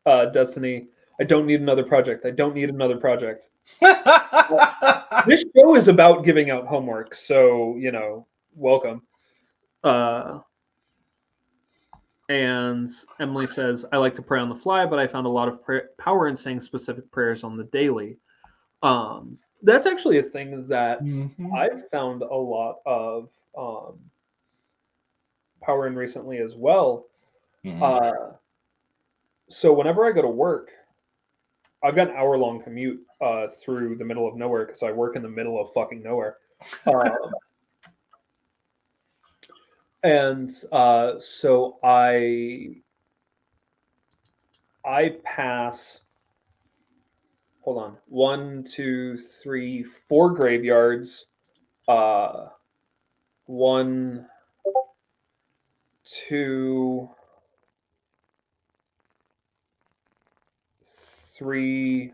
of Destiny, I don't need another project. I don't need another project. that. This show is about giving out homework, so, welcome. And Emily says, I like to pray on the fly, but I found a lot of power in saying specific prayers on the daily. That's actually a thing that I've found a lot of power in recently as well. So whenever I go to work, I've got an hour-long commute through the middle of nowhere because I work in the middle of fucking nowhere. And so I pass, hold on, 1, 2, 3, 4 graveyards, 1, 2, 3,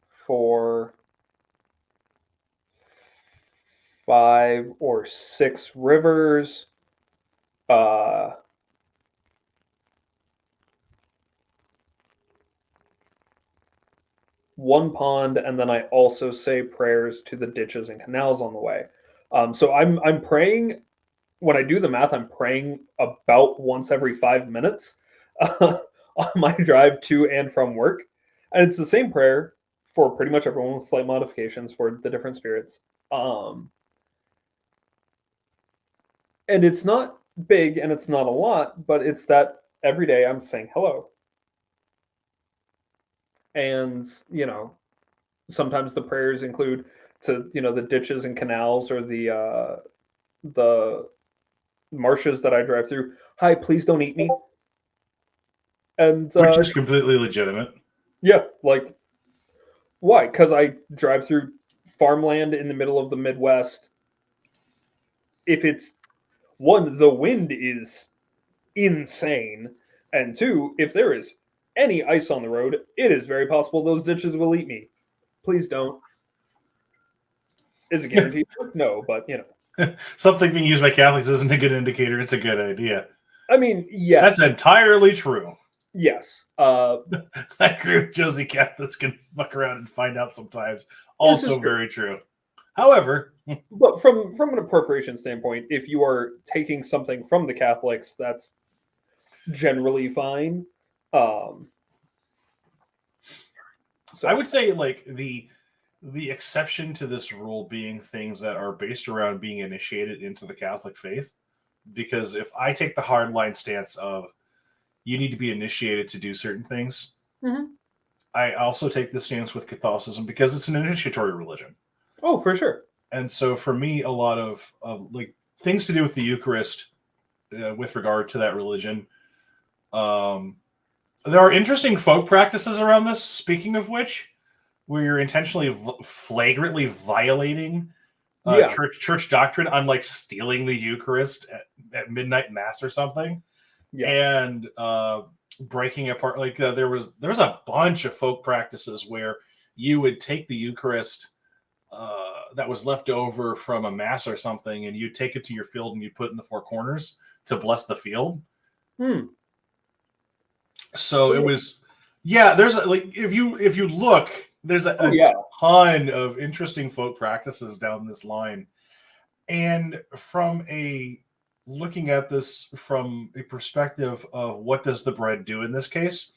4, 5 or 6 rivers, one pond, and then I also say prayers to the ditches and canals on the way. So I'm praying. When I do the math, I'm praying about once every 5 minutes on my drive to and from work, and it's the same prayer for pretty much everyone with slight modifications for the different spirits. And it's not big and it's not a lot, but it's that every day I'm saying hello. And sometimes the prayers include to the ditches and canals or the marshes that I drive through. Hi, please don't eat me. And which is completely legitimate. Yeah, like why? Because I drive through farmland in the middle of the Midwest. If it's one, the wind is insane, and two, if there is any ice on the road, it is very possible those ditches will eat me. Please don't. Is it guaranteed? No, but Something being used by Catholics isn't a good indicator. It's a good idea. I mean, yes. That's entirely true. Yes. I agree with Josie. Catholics can fuck around and find out sometimes. Also very true. However, but from an appropriation standpoint, if you are taking something from the Catholics, that's generally fine. So I would say like the exception to this rule being things that are based around being initiated into the Catholic faith. Because if I take the hardline stance of you need to be initiated to do certain things, I also take the stance with Catholicism because it's an initiatory religion. Oh, for sure. And so for me, a lot of like things to do with the Eucharist with regard to that religion. There are interesting folk practices around this, speaking of which, where you're intentionally flagrantly violating church doctrine, unlike stealing the Eucharist at midnight mass or something, and breaking apart. Like there was a bunch of folk practices where you would take the Eucharist that was left over from a mass or something, and you take it to your field and you put it in the four corners to bless the field. So it was, there's like if you look, there's a ton of interesting folk practices down this line. And from looking at this from a perspective of what does the bread do in this case,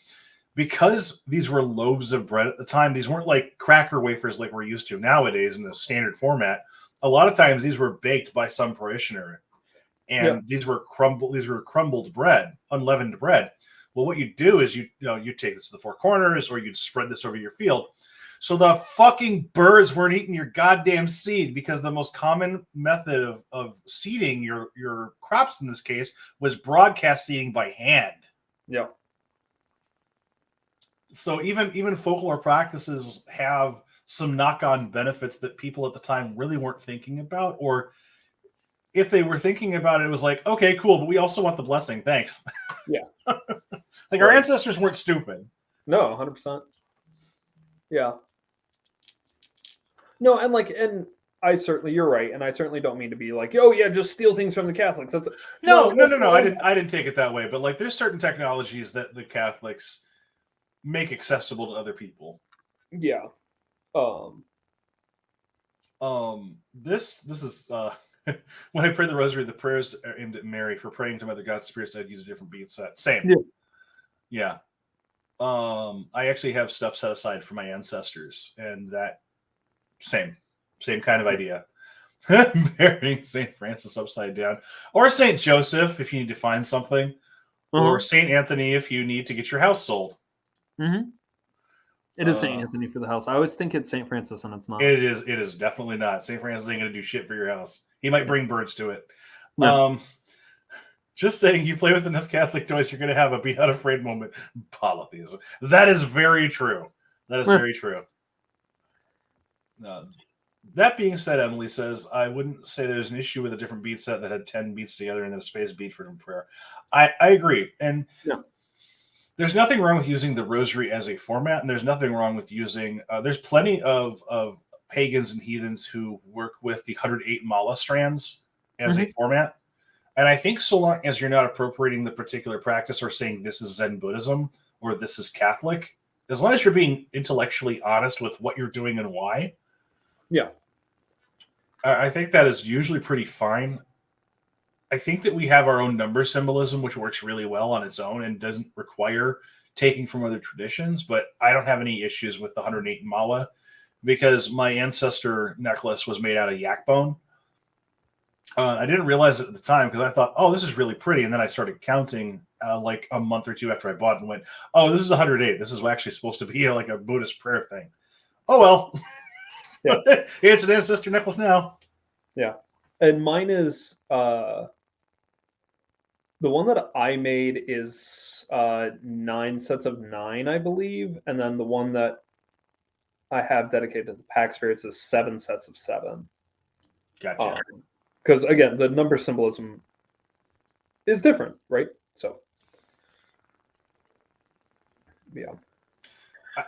because these were loaves of bread at the time, these weren't like cracker wafers like we're used to nowadays in the standard format. A lot of times these were baked by some parishioner, and these were crumbled bread, unleavened bread. Well, what you do is you take this to the four corners, or you'd spread this over your field. So the fucking birds weren't eating your goddamn seed, because the most common method of seeding your crops in this case was broadcast seeding by hand. Yeah. So even folklore practices have some knock-on benefits that people at the time really weren't thinking about, or if they were thinking about it, it was like, okay, cool, but we also want the blessing. Thanks. Yeah. Like our ancestors weren't stupid. No, 100%. Yeah. No, and you're right, and I certainly don't mean to be like, oh yeah, just steal things from the Catholics. That's No. I didn't take it that way. But like, there's certain technologies that the Catholics make accessible to other people. Yeah. This is when I pray the rosary, the prayers are aimed at Mary. For praying to Mother God's Spirit, I'd use a different bead set. Same. Yeah. I actually have stuff set aside for my ancestors, and that same kind of idea. Burying St. Francis upside down, or St. Joseph if you need to find something, or St. Anthony if you need to get your house sold. Mm-hmm. It is St. Anthony for the house. I always think it's St. Francis, and it's not. It is definitely not. St. Francis ain't going to do shit for your house. He might bring birds to it. Yeah. Just saying, you play with enough Catholic toys, you're going to have a be not afraid moment. Polytheism. That is very true. That is very true. That being said, Emily says, I wouldn't say there's an issue with a different bead set that had 10 beats together and then a space bead for prayer. I agree. And there's nothing wrong with using the rosary as a format, and there's nothing wrong with using, there's plenty of pagans and heathens who work with the 108 mala strands as a format. And I think so long as you're not appropriating the particular practice or saying this is Zen Buddhism or this is Catholic, as long as you're being intellectually honest with what you're doing and why, I think that is usually pretty fine. I think that we have our own number symbolism, which works really well on its own and doesn't require taking from other traditions, but I don't have any issues with the 108 mala because my ancestor necklace was made out of yak bone. I didn't realize it at the time because I thought, oh, this is really pretty. And then I started counting like a month or two after I bought it and went, oh, this is 108. This is actually supposed to be like a Buddhist prayer thing. Oh, well. It's an ancestor necklace now. Yeah. And mine is the one that I made is 9 sets of 9, I believe. And then the one that I have dedicated to the Pack Spirits is 7 sets of 7. Gotcha. Because again, the number symbolism is different, right? So, yeah.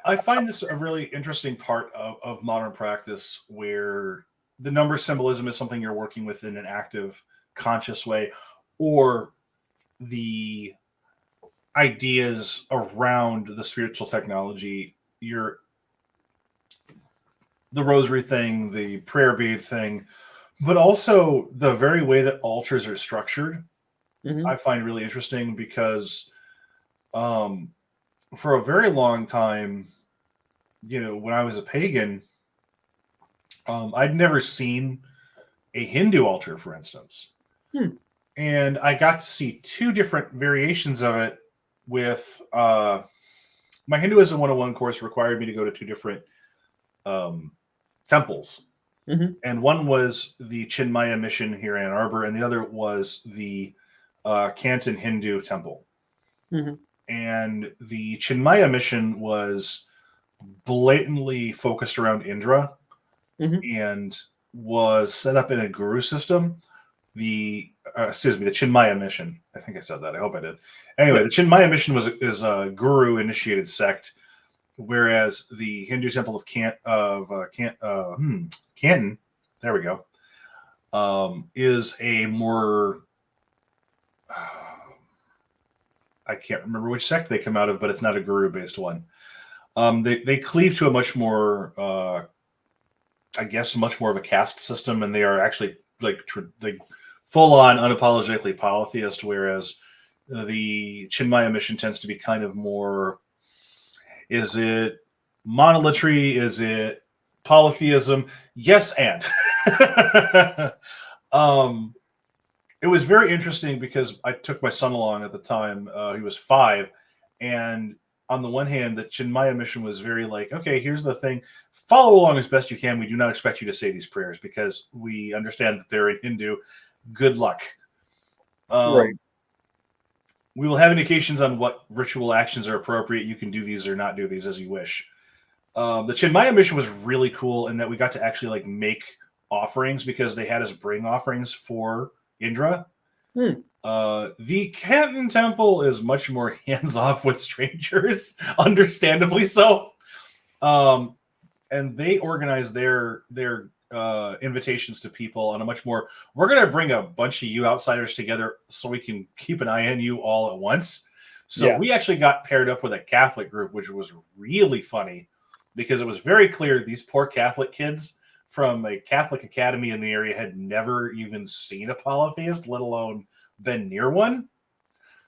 I find this a really interesting part of modern practice where the number symbolism is something you're working with in an active, conscious way, or the ideas around the spiritual technology, the rosary thing, the prayer bead thing, but also the very way that altars are structured, I find really interesting because for a very long time, when I was a pagan, I'd never seen a Hindu altar, for instance. And I got to see 2 different variations of it with my Hinduism 101 course required me to go to 2 different temples. And one was the Chinmaya mission here in Ann Arbor, and the other was the Canton Hindu temple. And the Chinmaya mission was blatantly focused around Indra and was set up in a guru system. The Chinmaya mission. I think I said that. I hope I did. Anyway, the Chinmaya mission is a guru initiated sect, whereas the Hindu temple of Canton, there we go, is a more I can't remember which sect they come out of, but it's not a guru-based one. They cleave to a much more, much more of a caste system, and they are actually like full-on, unapologetically polytheist, whereas the Chinmaya mission tends to be kind of more, is it monolatry? Is it polytheism? Yes, and. It was very interesting because I took my son along at the time. He was 5. And on the one hand, the Chinmaya mission was very like, okay, here's the thing. Follow along as best you can. We do not expect you to say these prayers because we understand that they're in Hindu. Good luck. Right. We will have indications on what ritual actions are appropriate. You can do these or not do these as you wish. The Chinmaya mission was really cool in that we got to actually make offerings because they had us bring offerings for Indra. The Canton temple is much more hands-off with strangers, understandably so. and they organize their invitations to people on a much more. We're going to bring a bunch of you outsiders together so we can keep an eye on you all at once. So we actually got paired up with a Catholic group, which was really funny because it was very clear these poor Catholic kids from a Catholic academy in the area had never even seen a polytheist, let alone been near one.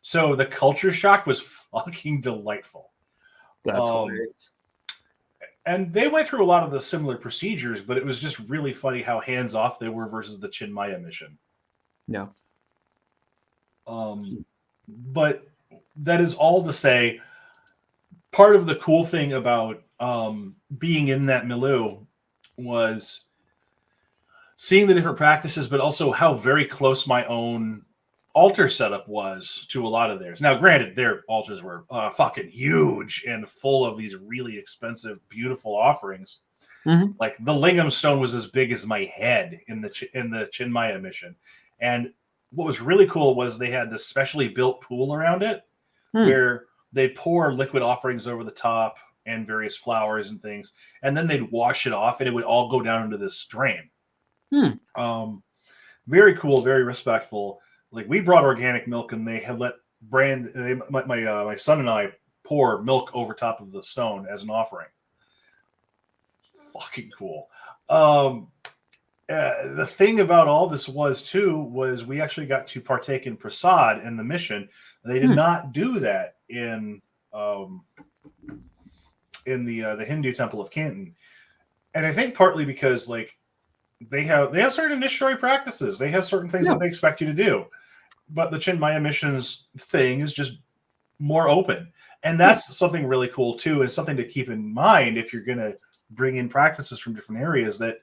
So the culture shock was fucking delightful. That's hilarious. And they went through a lot of the similar procedures, but it was just really funny how hands off they were versus the Chinmaya mission. Yeah. But that is all to say, part of the cool thing about being in that milieu was seeing the different practices, but also how very close my own altar setup was to a lot of theirs. Now, granted, their altars were fucking huge and full of these really expensive, beautiful offerings. Mm-hmm. Like the lingam stone was as big as my head in the Chinmaya mission. And what was really cool was they had this specially built pool around it where they'd pour liquid offerings over the top and various flowers and things, and then they'd wash it off and it would all go down into this drain. Very cool, very respectful. Like we brought organic milk and they had let my son and I pour milk over top of the stone as an offering. Fucking cool. The thing about all this was we actually got to partake in prasad in the mission. They did not do that in the Hindu temple of Canton, and I think partly because like they have certain initiatory practices. They have certain things that they expect you to do, but the Chinmaya mission's thing is just more open, and that's something really cool too, and something to keep in mind if you're going to bring in practices from different areas that.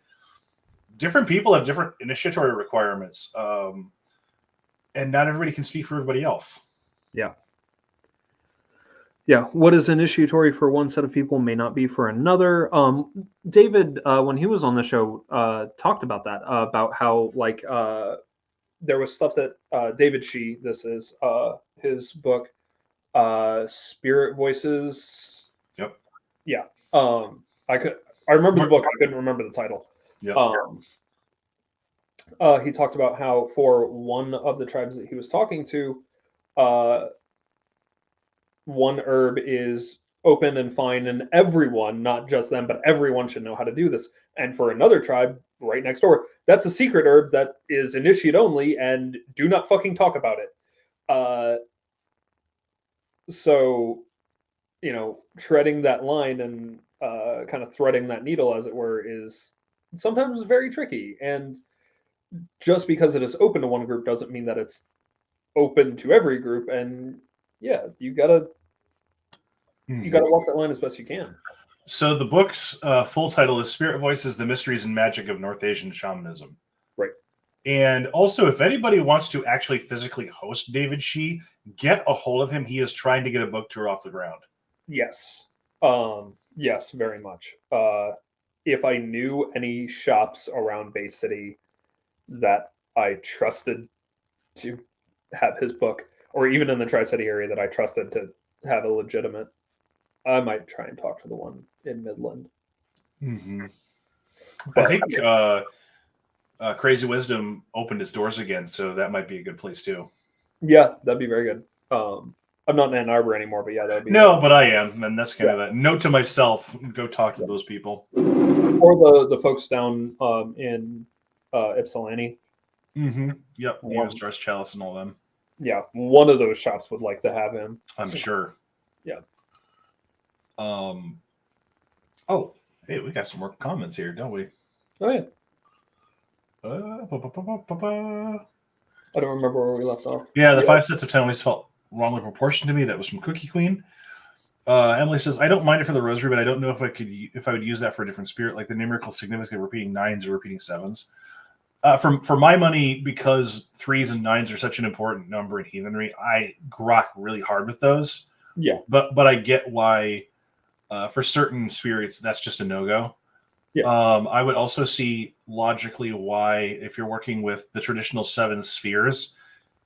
Different people have different initiatory requirements, and not everybody can speak for everybody else. Yeah, what is initiatory for one set of people may not be for another. David, when he was on the show, talked about that, about how like there was stuff that David Shee, this is his book, Spirit Voices. Yep. Yeah. I remember the book. I couldn't remember the title. Yep. He talked about how for one of the tribes that he was talking to, one herb is open and fine, and everyone, not just them, but everyone should know how to do this. And for another tribe right next door, that's a secret herb that is initiate only, and do not fucking talk about it. So, treading that line and kind of threading that needle, as it were, is sometimes very tricky. And just because it is open to one group doesn't mean that it's open to every group. And yeah, you gotta walk that line as best you can. So the book's full title is Spirit Voices: The Mysteries and Magic of North Asian Shamanism. Right. And also, if anybody wants to actually physically host David Shee, get a hold of him. He is trying to get a book tour off the ground. Yes. Yes, very much. If I knew any shops around Bay City that I trusted to have his book, or even in the Tri-City area that I trusted to have a legitimate, I might try and talk to the one in Midland. Mm-hmm. I think Crazy Wisdom opened its doors again, so that might be a good place too. Yeah, that'd be very good. I'm not in Ann Arbor anymore, but yeah, that'd be no, good. But I am, and that's kind of a note to myself. Go talk to those people, or the folks down in Ypsilanti. Mm-hmm. Yep, Stars Chalice and all them. Yeah, one of those shops would like to have him. I'm sure. Yeah. Oh, hey, we got some more comments here, don't we? Oh yeah. I don't remember where we left off. Yeah, the 5 sets of 10 always felt wrongly proportioned to me. That was from Cookie Queen. Emily says, I don't mind it for the rosary, but I don't know if I would use that for a different spirit, like the numerical significance of repeating 9s or repeating 7s. For my money, because 3s and 9s are such an important number in heathenry, I grok really hard with those. Yeah. But I get why for certain spirits that's just a no-go. Yeah. I would also see logically why, if you're working with the traditional 7 spheres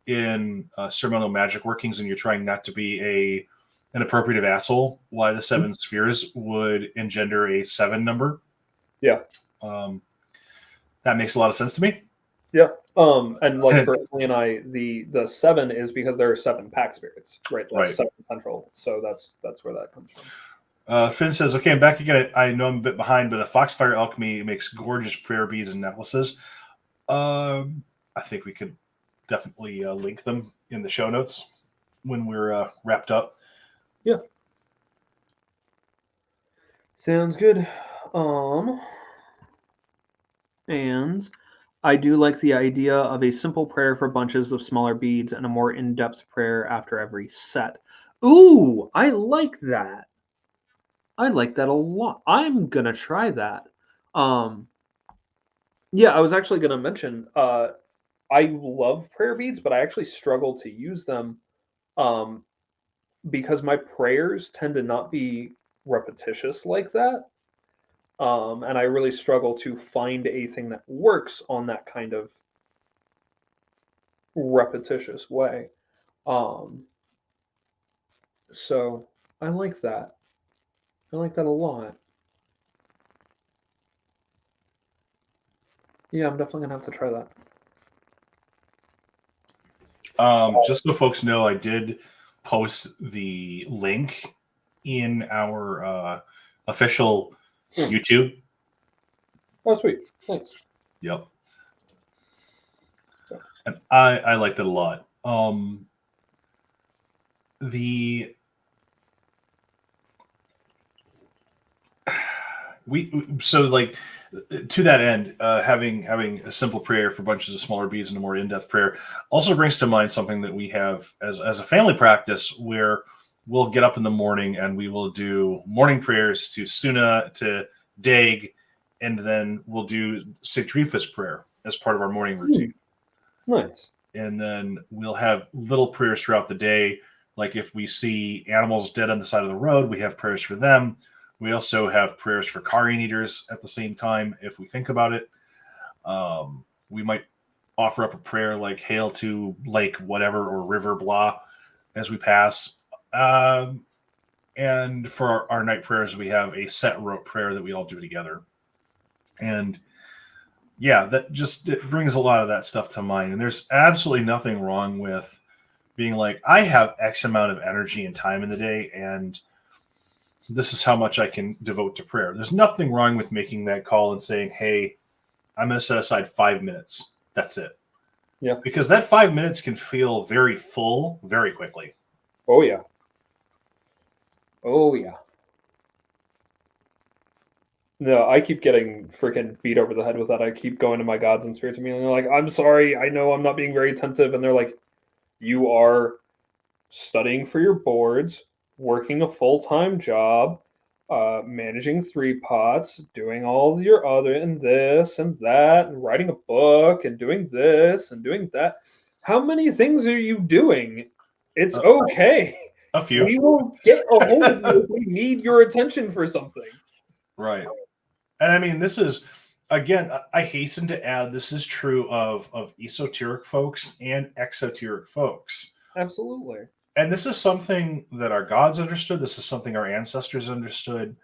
in ceremonial magic workings and you're trying not to be an appropriative asshole, why the 7 spheres would engender a 7 number. Yeah. That makes a lot of sense to me. Yeah. And like for Emily and I, the 7 is because there are 7 pack spirits, right? That's Right. 7 central. So that's where that comes from. Finn says, okay, I'm back again. I know I'm a bit behind, but a Foxfire Alchemy makes gorgeous prayer beads and necklaces. I think we could definitely link them in the show notes when we're wrapped up. Yeah. Sounds good. And I do like the idea of a simple prayer for bunches of smaller beads and a more in-depth prayer after every set. Ooh, I like that. I like that a lot. I'm gonna try that. Yeah, I was actually gonna mention, I love prayer beads, but I actually struggle to use them, um, because my prayers tend to not be repetitious like that. And I really struggle to find a thing that works on that kind of repetitious way. Um, so I like that. I like that a lot. Yeah, I'm definitely gonna have to try that. Just so folks know, I did post the link in our official YouTube. Oh, sweet. Thanks. Yep. And I like that a lot. To that end, having a simple prayer for bunches of smaller beads and a more in-depth prayer also brings to mind something that we have as a family practice, where we'll get up in the morning and we will do morning prayers to Suna, to Dag, and then we'll do Sigtrefa's prayer as part of our morning routine. Nice. And then we'll have little prayers throughout the day. Like if we see animals dead on the side of the road, we have prayers for them. We also have prayers for carrion eaters at the same time, if we think about it. We might offer up a prayer like hail to lake whatever or river blah as we pass. And for our night prayers, we have a set rote prayer that we all do together. And yeah, that just it brings a lot of that stuff to mind. And there's absolutely nothing wrong with being like, I have X amount of energy and time in the day, and this is how much I can devote to prayer. There's nothing wrong with making that call and saying, hey, I'm going to set aside 5 minutes. That's it. Yeah. Because that 5 minutes can feel very full very quickly. Oh, yeah. Oh, yeah. No, I keep getting freaking beat over the head with that. I keep going to my gods and spirits and being like, I'm sorry, I know I'm not being very attentive. And they're like, you are studying for your boards, working a full-time job, managing 3 pots, doing all your other and this and that, and writing a book and doing this and doing that. How many things are you doing? It's okay. A few. We will get a hold of you if we need your attention for something. Right. And I mean, this is, again, I hasten to add, this is true of esoteric folks and exoteric folks. Absolutely. And this is something that our gods understood. This is something our ancestors understood.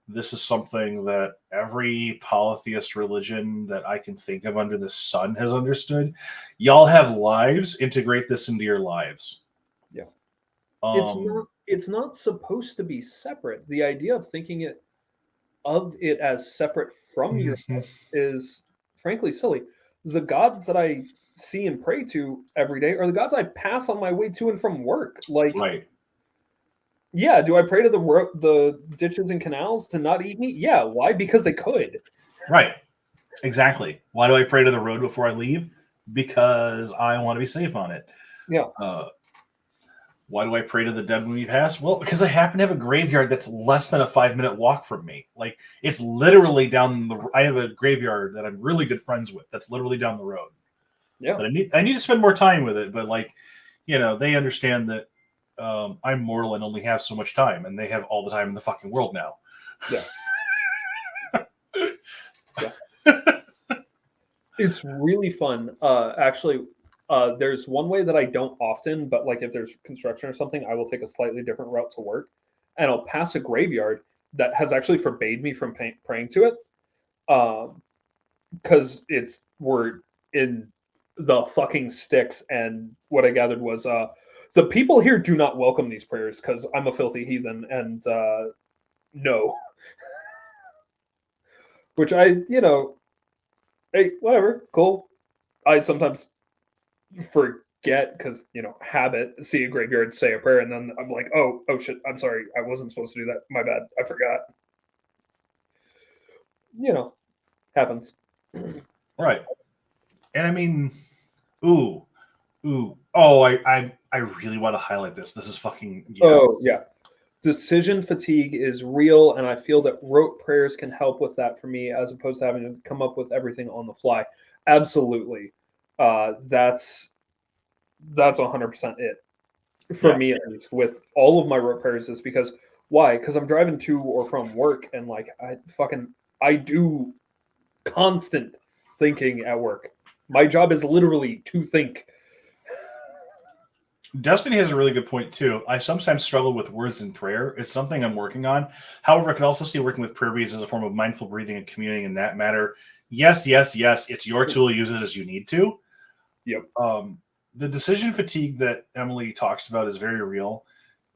This is something that every polytheist religion that I can think of under the sun has understood. Y'all have lives. Integrate this into your lives. Yeah. It's not supposed to be separate. The idea of thinking of it as separate from your life is frankly silly. The gods that I see and pray to every day are the gods I pass on my way to and from work. Like, right. Yeah, do I pray to the ditches and canals to not eat meat? Yeah, why? Because they could. Right. Exactly. Why do I pray to the road before I leave? Because I want to be safe on it. Yeah. Why do I pray to the dead when we pass? Well, because I happen to have a graveyard that's less than a 5-minute walk from me. Like, it's literally I have a graveyard that I'm really good friends with that's literally down the road. Yeah. But I need to spend more time with it. But, like, they understand that I'm mortal and only have so much time, and they have all the time in the fucking world now. Yeah. Yeah. It's really fun. Actually, There's one way that I don't often, but like if there's construction or something, I will take a slightly different route to work, and I'll pass a graveyard that has actually forbade me from praying to it, because we're in the fucking sticks, and what I gathered was the people here do not welcome these prayers because I'm a filthy heathen, and no, which hey, whatever, cool. I sometimes forget because habit, see a graveyard, say a prayer, and then I'm like, oh shit, I'm sorry, I wasn't supposed to do that, my bad, I forgot. Happens. Right. And I mean, ooh, oh, I really want to highlight this. This is fucking yes. Oh yeah, decision fatigue is real, and I feel that rote prayers can help with that for me, as opposed to having to come up with everything on the fly. Absolutely. That's 100% it for me, at least, with all of my rote prayers. Is because why? Because I'm driving to or from work, and like I do constant thinking at work. My job is literally to think. Destiny has a really good point too. I sometimes struggle with words in prayer. It's something I'm working on. However, I can also see working with prayer beads as a form of mindful breathing and communing in that matter. Yes. It's your tool. Use it as you need to. Yep. The decision fatigue that Emily talks about is very real.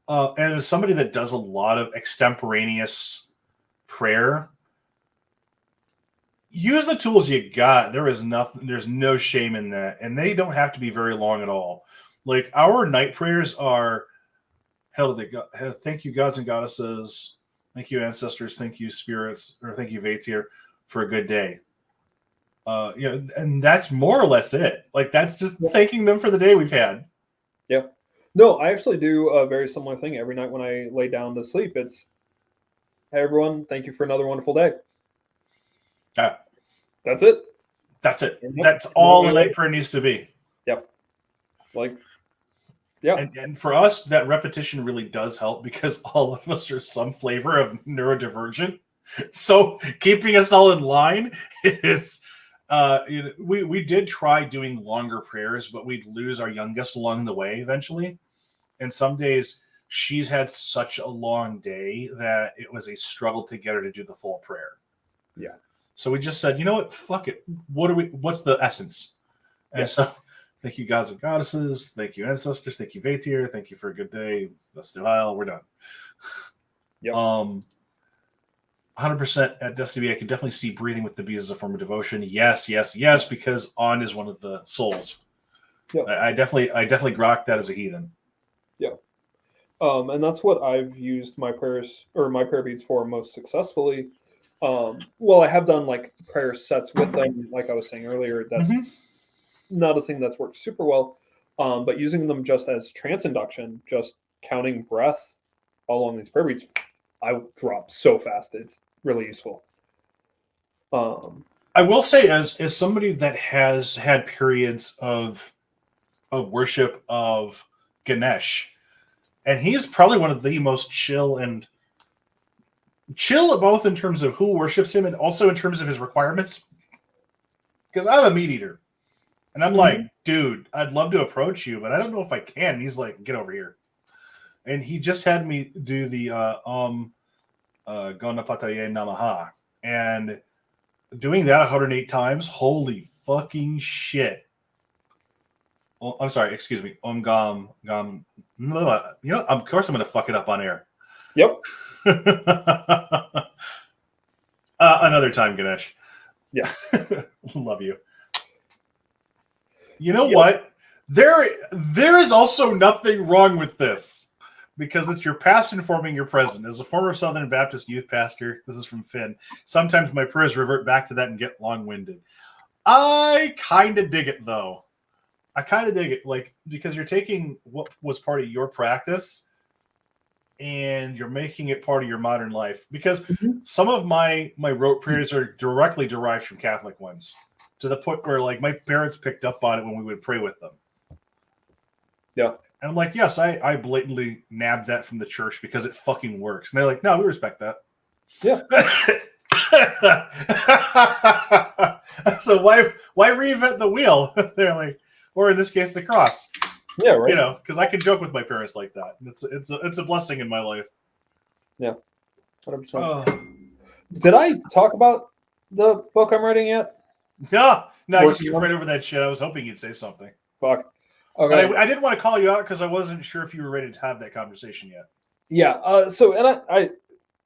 And as somebody that does a lot of extemporaneous prayer, use the tools you got. There's no shame in that. And they don't have to be very long at all. Like our night prayers are, thank you, gods and goddesses. Thank you, ancestors. Thank you, spirits. Or thank you, Vatir, for a good day. And that's more or less it. Like that's just thanking them for the day we've had. Yeah. No, I actually do a very similar thing every night when I lay down to sleep. It's, hey everyone, thank you for another wonderful day. That's it. That's it. That's all a night prayer needs to be. Yep. Like, yeah. And for us, that repetition really does help because all of us are some flavor of neurodivergent. So keeping us all in line is, we did try doing longer prayers, but we'd lose our youngest along the way eventually. And some days she's had such a long day that it was a struggle to get her to do the full prayer. Yeah. So we just said, you know what? Fuck it. What's the essence? And so thank you, gods and goddesses. Thank you, ancestors. Thank you, Vatir. Thank you for a good day. Let's do Heil. We're done. Yep. 100% at Destiny. I can definitely see breathing with the bees as a form of devotion. Yes, because On is one of the souls. Yep. I definitely grok that as a heathen. Yeah. And that's what I've used my prayers or my prayer beads for most successfully. Well, I have done like prayer sets with them, like I was saying earlier. That's not a thing that's worked super well. But using them just as trance induction, just counting breath along these prayer beads, I drop so fast. It's really useful. I will say, as somebody that has had periods of worship of Ganesh, and he's probably one of the most chill both in terms of who worships him and also in terms of his requirements. Because I'm a meat eater. And I'm like, dude, I'd love to approach you, but I don't know if I can. And he's like, get over here. And he just had me do the Ganapataye Namaha. And doing that 108 times, holy fucking shit. Oh, I'm sorry, excuse me. Gam. Of course I'm going to fuck it up on air. Yep. Another time, Ganesh. Yeah. Love you. You know what? There is also nothing wrong with this because it's your past informing your present. As a former Southern Baptist youth pastor, this is from Finn. Sometimes my prayers revert back to that and get long-winded. I kind of dig it, though. I kind of dig it, like, because you're taking what was part of your practice and you're making it part of your modern life. Because some of my rote prayers are directly derived from Catholic ones, to the point where, like, my parents picked up on it when we would pray with them. Yeah. And I'm like, yes, I blatantly nabbed that from the church because it fucking works. And they're like, no, we respect that. Yeah. So why reinvent the wheel? They're like, or in this case, the cross. Yeah, right. You know, because I can joke with my parents like that. It's a blessing in my life. Yeah, 100%. Oh. Did I talk about the book I'm writing yet? No, you Working skipped on right over that shit. I was hoping you'd say something. Fuck. But Okay. I didn't want to call you out because I wasn't sure if you were ready to have that conversation yet. Yeah. So, and I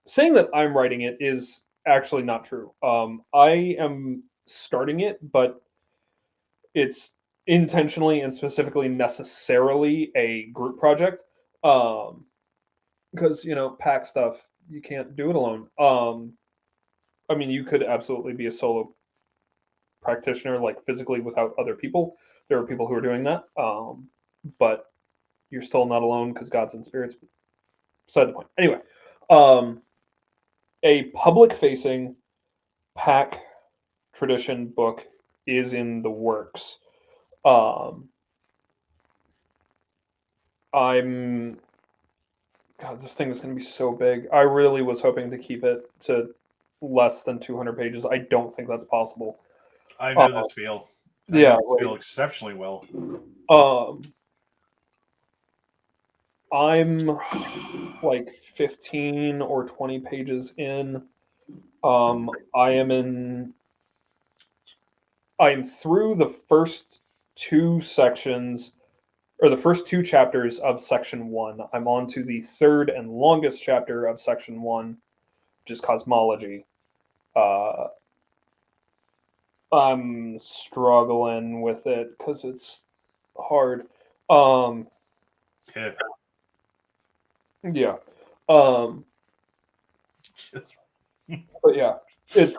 saying that I'm writing it is actually not true. I am starting it, but it's intentionally and specifically necessarily a group project. Because pack stuff, you can't do it alone. I mean, you could absolutely be a solo practitioner, like physically without other people. There are people who are doing that, but you're still not alone because God's in spirits. Beside the point. Anyway, a public-facing pack tradition book is in the works. I'm God, this thing is going to be so big. I really was hoping to keep it to less than 200 pages. I don't think that's possible. I know this feel. I Yeah, know this feel like, exceptionally well. I'm like 15 or 20 pages in. I'm through the first two sections, or the first two chapters of section 1. I'm on to the third and longest chapter of section 1, which is cosmology. Uh, I'm struggling with it because it's hard. Yeah. Yeah. Um, but yeah, it's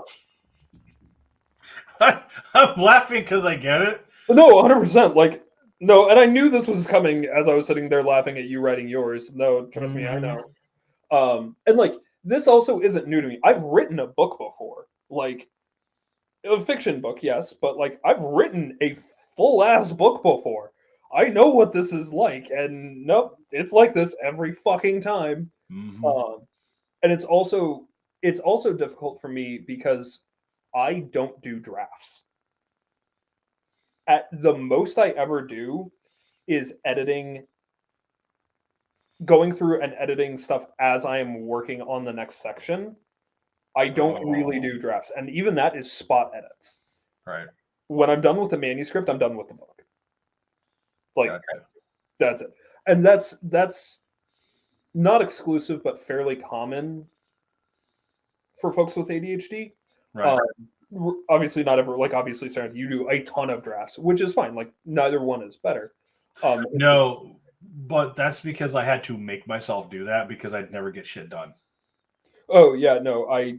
I'm laughing because I get it. no 100%. Like, no, and I knew this was coming as I was sitting there laughing at you writing yours. No, trust me, I know. And like, this also isn't new to me. I've written a book before, like a fiction book, yes, but like I've written a full ass book before. I know what this is like, and nope, it's like this every fucking time. Mm-hmm. And it's also difficult for me because I don't do drafts. At the most I ever do is going through and editing stuff as I am working on the next section. I don't really do drafts, and even that is spot edits. Right. When I'm done with the manuscript, I'm done with the book. Like, Gotcha. that's it. And that's not exclusive, but fairly common for folks with ADHD. Right. Obviously, not ever like obviously, Sarenth, you do a ton of drafts, which is fine. Like, neither one is better. No, but that's because I had to make myself do that because I'd never get shit done. Oh yeah, no,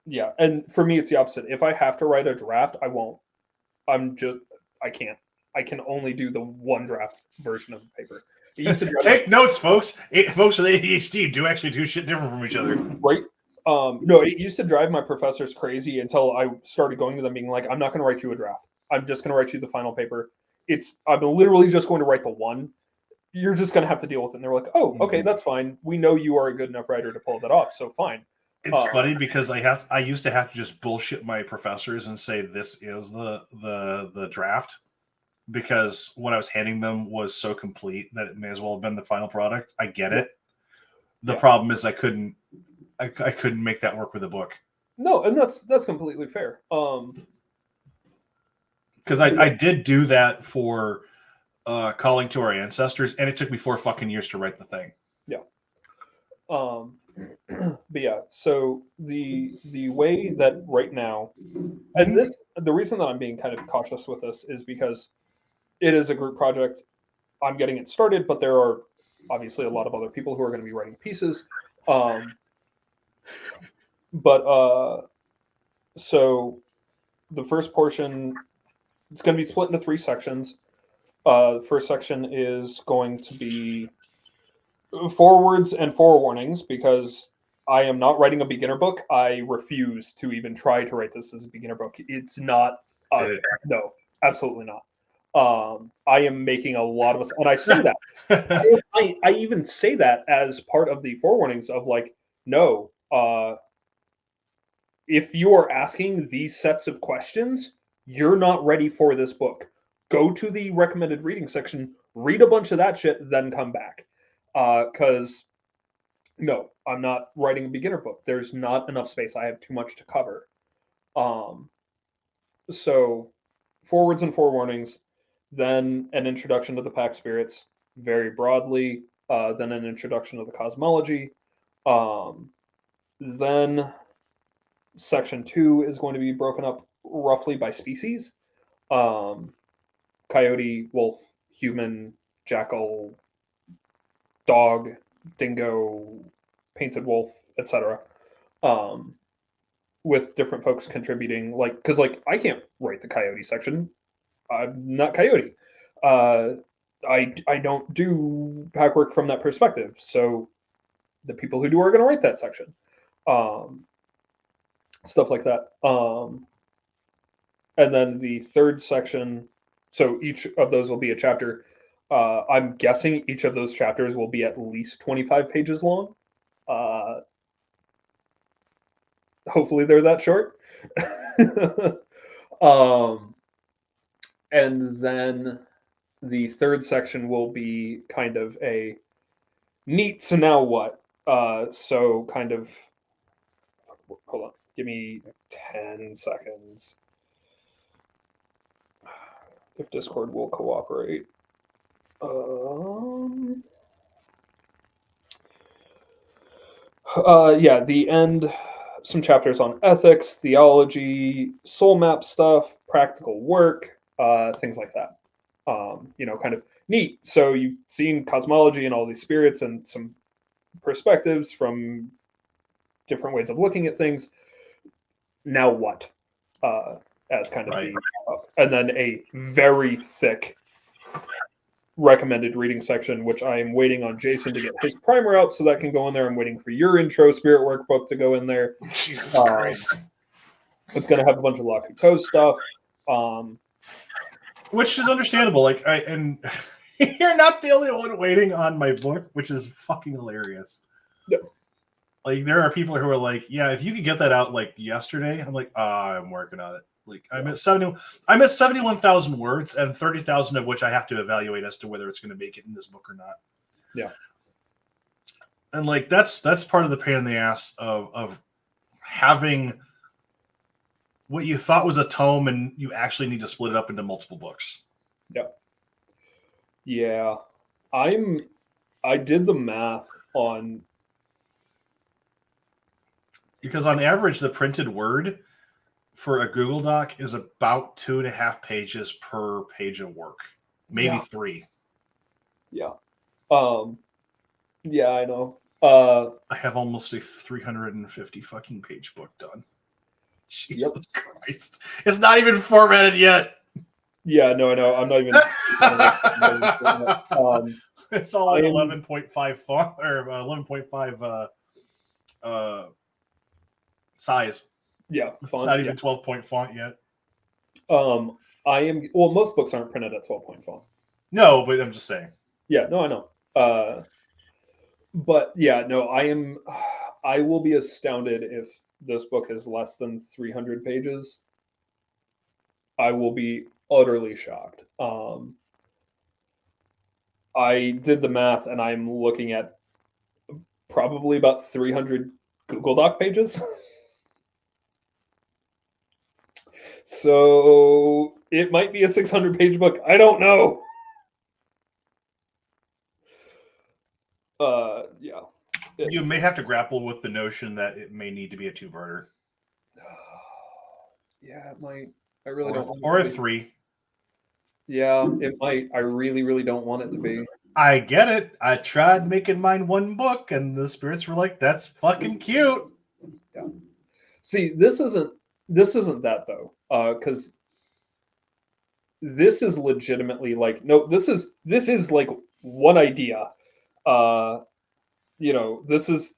yeah, and for me it's the opposite. If I have to write a draft, I won't. I can't. I can only do the one draft version of the paper. It used to Take notes, folks. Folks with ADHD do actually do shit different from each other. Right? No, it used to drive my professors crazy until I started going to them being like, I'm not going to write you a draft. I'm just going to write you the final paper. I'm literally just going to write the one. You're just going to have to deal with it. And they're like, oh, okay, that's fine. We know you are a good enough writer to pull that off. So fine. It's funny because I used to have to just bullshit my professors and say this is the draft because what I was handing them was so complete that it may as well have been the final product. I get it. The problem is I couldn't make that work with a book. No, and that's completely fair. Because I did do that for Calling to Our Ancestors, and it took me 4 fucking years to write the thing. Yeah. But yeah, so the way that right now, and the reason that I'm being kind of cautious with this is because it is a group project. I'm getting it started, but there are obviously a lot of other people who are going to be writing pieces. So the first portion, it's going to be split into 3 sections. The first section is going to be forewords and forewarnings because I am not writing a beginner book. I refuse to even try to write this as a beginner book. It's not. No, absolutely not. I am making a lot of, and I say that. I even say that as part of the forewarnings of like, no, if you are asking these sets of questions, you're not ready for this book. go to the recommended reading section, read a bunch of that shit, then come back. Because no, I'm not writing a beginner book. There's not enough space. I have too much to cover. So forwards and forewarnings, then an introduction to the pack spirits very broadly, then an introduction to the cosmology. Then section 2 is going to be broken up roughly by species. Coyote, wolf, human, jackal, dog, dingo, painted wolf, etc. With different folks contributing, like, because like I can't write the coyote section. I'm not coyote. I don't do pack work from that perspective. So the people who do are going to write that section. Stuff like that. And then the third section, so each of those will be a chapter. I'm guessing each of those chapters will be at least 25 pages long. Hopefully they're that short. And then the third section will be kind of a neat, so now what? So kind of, hold on, give me 10 seconds. If Discord will cooperate. Yeah, the end, some chapters on ethics, theology, soul map stuff, practical work, things like that. Kind of neat. So you've seen cosmology and all these spirits and some perspectives from different ways of looking at things. Now what? As kind of Right. and then a very thick recommended reading section, which I am waiting on Jason to get his primer out so that can go in there. I'm waiting for your intro spirit workbook to go in there. Jesus Christ. It's going to have a bunch of Lakuto stuff. Which is understandable. Like, and you're not the only one waiting on my book, which is fucking hilarious. Yep. Like, there are people who are like, yeah, if you could get that out like yesterday, I'm like, I'm working on it. Like, I'm at 71,000 words, and 30,000 of which I have to evaluate as to whether it's going to make it in this book or not. Yeah. And like, that's part of the pain in the ass of having what you thought was a tome, and you actually need to split it up into multiple books. Yeah. I did the math on, because on average, the printed word for a Google Doc is about 2.5 pages per page of work, maybe 3. Yeah. Yeah, I know. I have almost a 350 fucking page book done. Jesus Christ. It's not even formatted yet. Yeah, no, I know. I'm not even. It's all like 11.5 font or 11.5 size. Yeah, It's font, not even 12-point font yet. Most books aren't printed at 12-point font. No, but I'm just saying. Yeah, no, I know. But yeah, no, I will be astounded if this book is less than 300 pages. I will be utterly shocked. I did the math, and I'm looking at probably about 300 Google Doc pages. So it might be a 600-page book. I don't know. Yeah. You may have to grapple with the notion that it may need to be a 2-parter. Yeah, it might. I really don't want or it to a be. 3. Yeah, it might. I really, really don't want it to be. I get it. I tried making mine one book, and the spirits were like, "That's fucking cute." Yeah. See, this isn't that though, because this is legitimately like this is like one idea. This is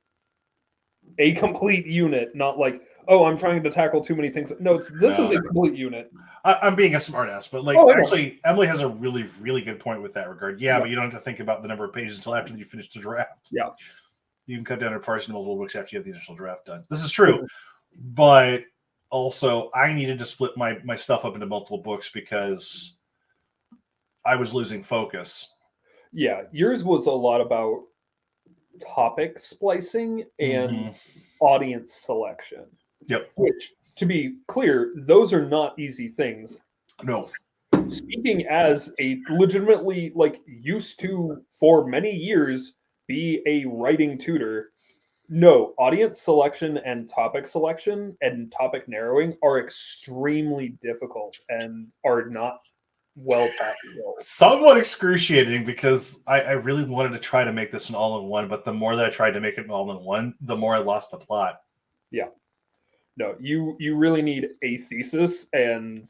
a complete unit, not like, oh, I'm trying to tackle too many things. No, this is a complete unit. I'm being a smartass, but actually, Emily has a really, really good point with that regard. Yeah, but you don't have to think about the number of pages until after you finish the draft. Yeah. You can cut down or parse multiple books after you have the initial draft done. This is true. But also, I needed to split my stuff up into multiple books because I was losing focus. Yeah, yours was a lot about topic splicing and Mm-hmm. audience selection. Yep. Which, to be clear, those are not easy things. No. Speaking as a legitimately like used to for many years be a writing tutor, no, audience selection and topic narrowing are extremely difficult and are not well taught skills. Somewhat excruciating because I really wanted to try to make this an all-in-one, but the more that I tried to make it an all-in-one, the more I lost the plot. Yeah. No, you really need a thesis and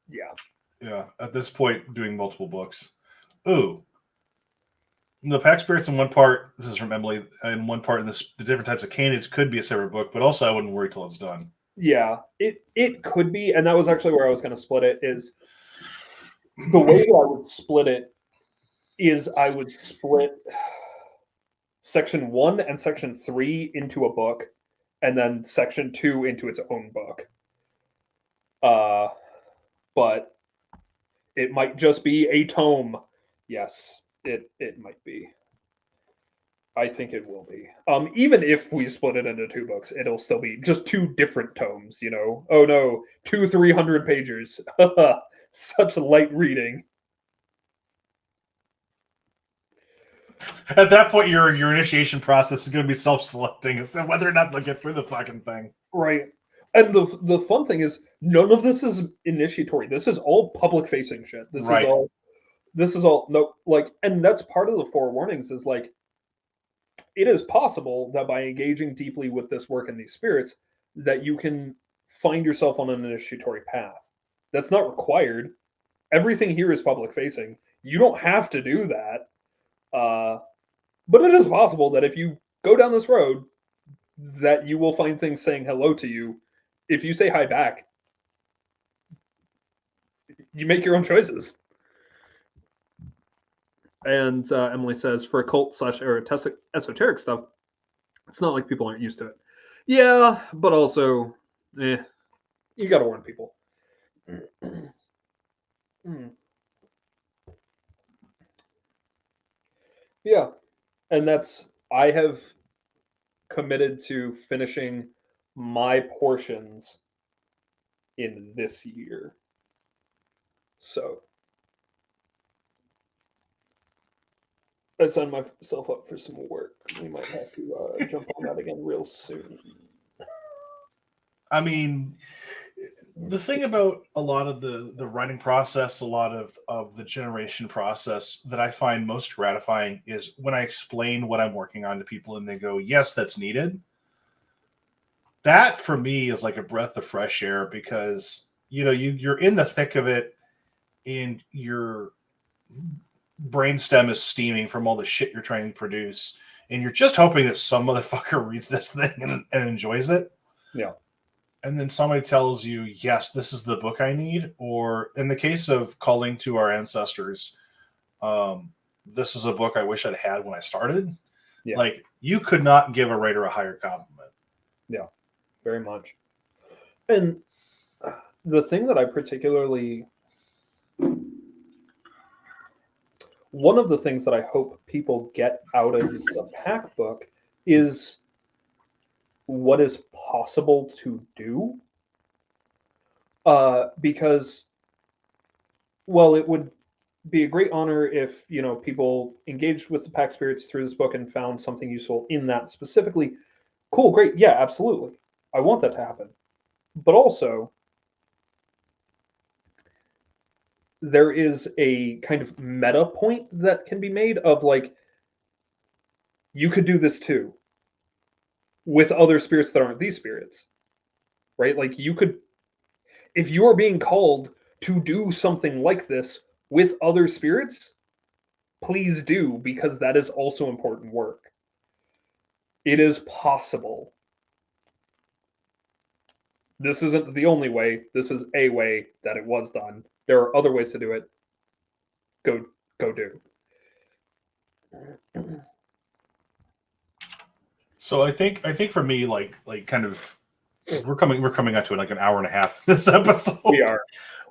yeah. Yeah, at this point, doing multiple books. Ooh, the pack spirits in one part. This is from Emily. In one part, in this, the different types of canids could be a separate book, but also I wouldn't worry till it's done. Yeah, it could be, and that was actually where I was going to split it. Is the way that I would split it is I would split section 1 and section 3 into a book, and then section 2 into its own book. But it might just be a tome. Yes, it might be. I think it will be. Even if we split it into 2 books, it'll still be just 2 different tomes. You know? Oh no, 300 pages. Such light reading. At that point, your initiation process is going to be self-selecting as to whether or not they'll get through the fucking thing. Right. And the fun thing is none of this is initiatory. This is all public facing shit. Right. This is all no like and that's part of the forewarnings is like it is possible that by engaging deeply with this work and these spirits that you can find yourself on an initiatory path. That's not required. Everything here is public facing. You don't have to do that. But it is possible that if you go down this road that you will find things saying hello to you. If you say hi back, you make your own choices. And Emily says, for occult / esoteric stuff, it's not like people aren't used to it. Yeah, but also, you got to warn people. Yeah, and I have committed to finishing my portions in this year. So I signed myself up for some work. We might have to jump on that again real soon. I mean, the thing about a lot of the writing process, a lot of the generation process that I find most gratifying is when I explain what I'm working on to people and they go, yes, that's needed. That for me is like a breath of fresh air because, you're in the thick of it and your brainstem is steaming from all the shit you're trying to produce. And you're just hoping that some motherfucker reads this thing and enjoys it. Yeah. And then somebody tells you, yes, this is the book I need. Or in the case of Calling to Our Ancestors, this is a book I wish I'd had when I started. Yeah. Like, you could not give a writer a higher compliment. Yeah, very much. And the thing that I particularly... One of the things that I hope people get out of the Pack book is what is possible to do, because, well, it would be a great honor if people engaged with the Pack spirits through this book and found something useful in that specifically. Cool, great, yeah, absolutely, I want that to happen. But also, there is a kind of meta point that can be made of like, you could do this too with other spirits that aren't these spirits, right? Like, you could, if you are being called to do something like this with other spirits, please do, because that is also important work. It is possible. This isn't the only way. This is a way that it was done. There are other ways to do it. Go do. So I think for me, like kind of, we're coming out to like an hour and a half this episode. We are,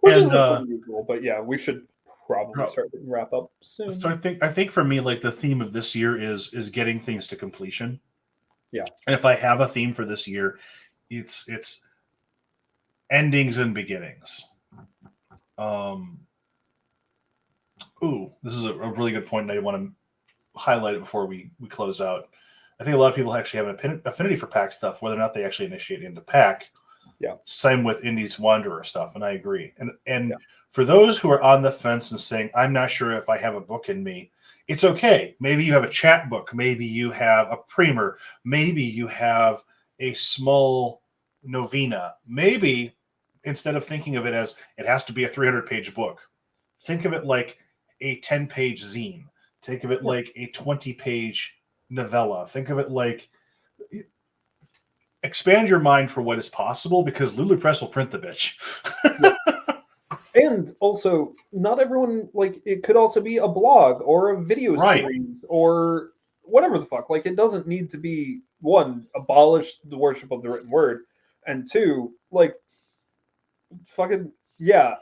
which is unusual, but yeah, we should probably start to wrap up soon. So I think for me, like the theme of this year is getting things to completion. Yeah. And if I have a theme for this year, it's endings and beginnings. This is a really good point, and I want to highlight it before we close out. I think a lot of people actually have an affinity for pack stuff, whether or not they actually initiate into pack. Yeah. Same with Indies Wanderer stuff, and I agree. And for those who are on the fence and saying, I'm not sure if I have a book in me, it's okay. Maybe you have a chat book. Maybe you have a primer. Maybe you have a small novena. Maybe instead of thinking of it as it has to be a 300-page book, think of it like a 10-page zine. Think of it like a 20-page novella. Think of it like expand your mind for what is possible, because Lulu Press will print the bitch. And also, not everyone, like, it could also be a blog or a video series or whatever the fuck. Like, it doesn't need to be, one, abolish the worship of the written word, and two, like, fucking, yeah,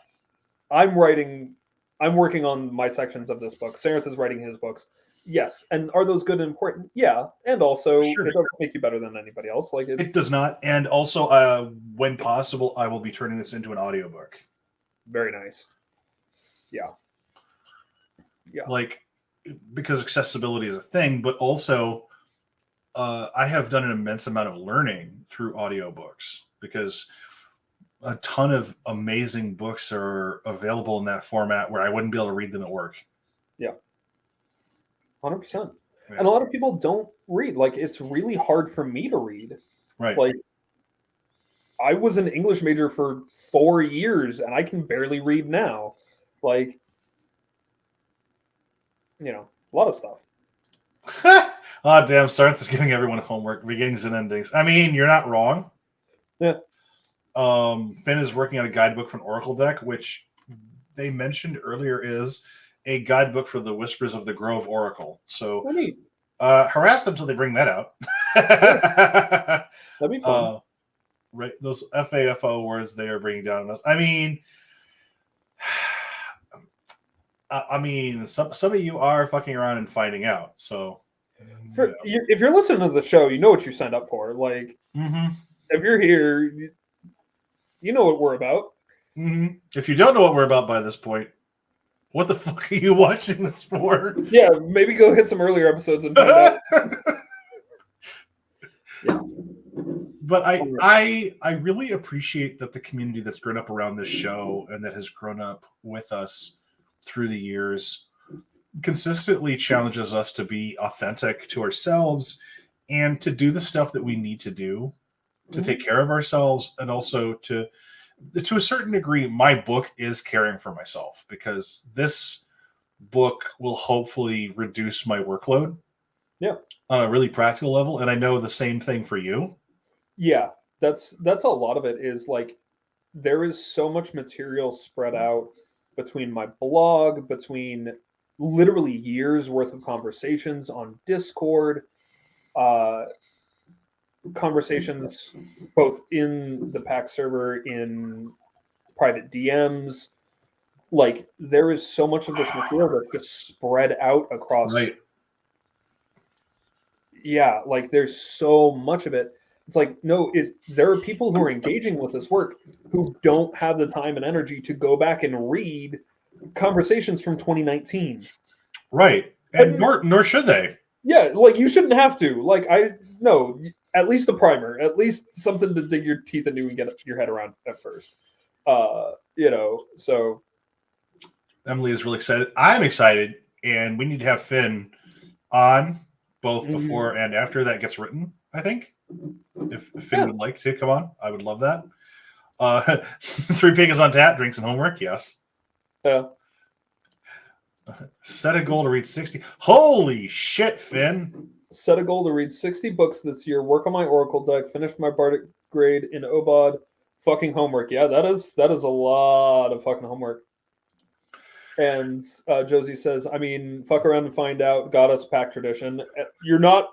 I'm working on my sections of this book. Sarenth is writing his books. Yes. And are those good and important? Yeah. And also, It doesn't make you better than anybody else. Like, it does not. And also, when possible, I will be turning this into an audiobook. Very nice. Yeah. Yeah. Like, because accessibility is a thing, but also I have done an immense amount of learning through audiobooks, because a ton of amazing books are available in that format where I wouldn't be able to read them at work. Yeah. 100%. Yeah. And a lot of people don't read. Like, it's really hard for me to read. Right. Like, I was an English major for 4 years and I can barely read now. Like, a lot of stuff. Oh, damn. Sarenth is giving everyone homework, beginnings and endings. I mean, you're not wrong. Yeah. Finn is working on a guidebook for an Oracle deck, which they mentioned earlier is a guidebook for the Whispers of the Grove Oracle. So harass them until they bring that out. That'd be fun. Right, those FAFO words they are bringing down on us. I mean, some of you are fucking around and finding out. So, if you're listening to the show, you know what you signed up for. Like, if you're here, you know what we're about. Mm-hmm. If you don't know what we're about by this point, what the fuck are you watching this for? Yeah, maybe go hit some earlier episodes and find out. Yeah. But I really appreciate that the community that's grown up around this show and that has grown up with us through the years consistently challenges us to be authentic to ourselves and to do the stuff that we need to do to take care of ourselves, and also to a certain degree, my book is caring for myself, because this book will hopefully reduce my workload. Yeah. On a really practical level. And I know the same thing for you. Yeah. That's a lot of it is like, there is so much material spread out between my blog, between literally years worth of conversations on Discord, conversations both in the pack server, in private DMs. Like, there is so much of this material that's just spread out across. Right. Yeah, like, there's so much of it. It's like, no, there are people who are engaging with this work who don't have the time and energy to go back and read conversations from 2019. Right. And nor should they. Yeah, like, you shouldn't have to. Like, at least the primer, at least something to dig your teeth into and get your head around at first. So Emily is really excited. I'm excited, and we need to have Finn on both before and after that gets written, I think. If Finn would like to come on, I would love that. 3 Pig is on tap, drinks and homework, yes. Yeah. Set a goal to read 60. Holy shit, Finn. Set a goal to read 60 books this year, work on my Oracle deck, finish my Bardic grade in Obod. Fucking homework. Yeah, that is a lot of fucking homework. And Josie says, I mean, fuck around and find out, goddess pack tradition. You're not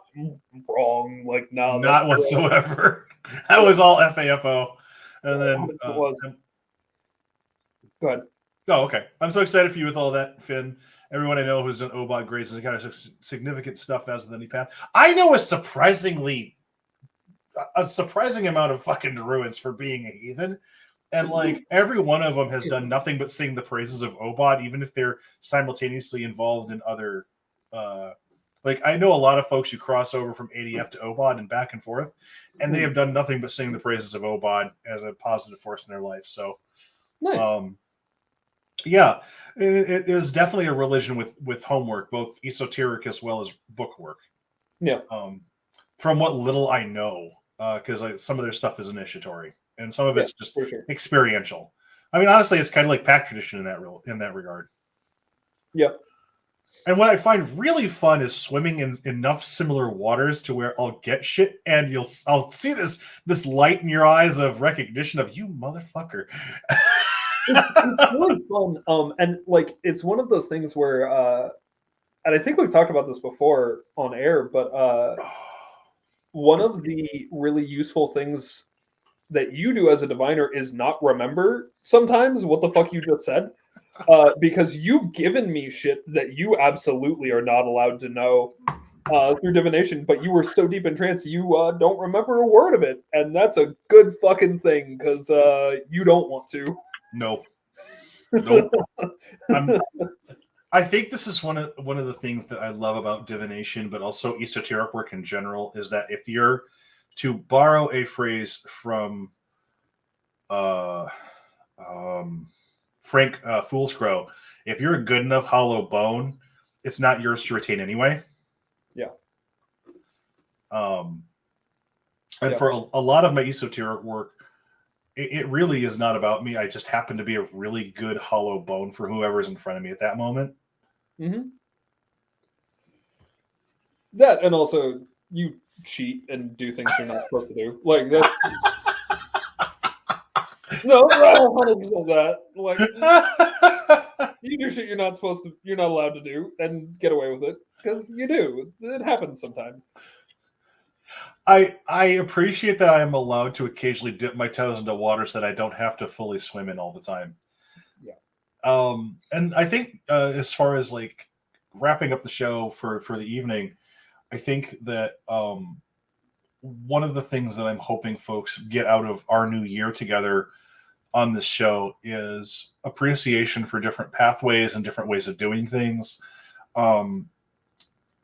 wrong. Like, no. Not whatsoever. That was all FAFO. And then... it was. Go ahead. Oh, okay. I'm so excited for you with all that, Finn. Everyone I know who's done OBOT grades and kind of significant stuff as with any path. I know a surprising amount of fucking druids for being a heathen. And like every one of them has done nothing but sing the praises of OBOT, even if they're simultaneously involved in other like I know a lot of folks who cross over from ADF to OBOT and back and forth, and they have done nothing but sing the praises of OBOT as a positive force in their life. So Nice. yeah, it is definitely a religion with homework, both esoteric as well as bookwork. Yeah. From what little I know, because some of their stuff is initiatory, and some of it's just sure. experiential. I mean, honestly, it's kind of like pack tradition in that regard. Yep. And what I find really fun is swimming in enough similar waters to where I'll get shit, and I'll see this light in your eyes of recognition of you, motherfucker. It's really fun. And like it's one of those things where, and I think we've talked about this before on air, but one of the really useful things that you do as a diviner is not remember sometimes what the fuck you just said. Because you've given me shit that you absolutely are not allowed to know through divination, but you were so deep in trance you don't remember a word of it, and that's a good fucking thing because you don't want to. Nope. I think this is one of the things that I love about divination, but also esoteric work in general, is that if you're to borrow a phrase from Frank Foolscrow, if you're a good enough hollow bone, it's not yours to retain anyway. Yeah. And for a lot of my esoteric work, it really is not about me. I just happen to be a really good hollow bone for whoever's in front of me at that moment. Mm-hmm. That, and also you cheat and do things you're not supposed to do. Like that's no, 100% that. Like you do shit you're not allowed to do, and get away with it because you do. It happens sometimes. I appreciate that I am allowed to occasionally dip my toes into waters that I don't have to fully swim in all the time. Yeah. And I think as far as like wrapping up the show for the evening, I think that one of the things that I'm hoping folks get out of our new year together on this show is appreciation for different pathways and different ways of doing things.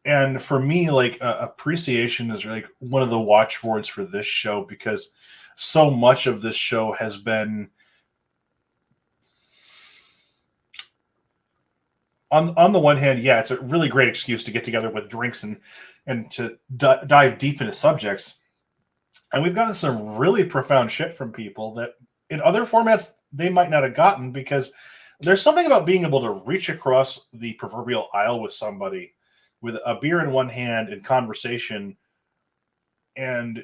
And for me, like appreciation is like one of the watchwords for this show, because so much of this show has been on the one hand, yeah, it's a really great excuse to get together with drinks and to dive deep into subjects. And we've gotten some really profound shit from people that in other formats they might not have gotten, because there's something about being able to reach across the proverbial aisle with somebody with a beer in one hand and conversation, and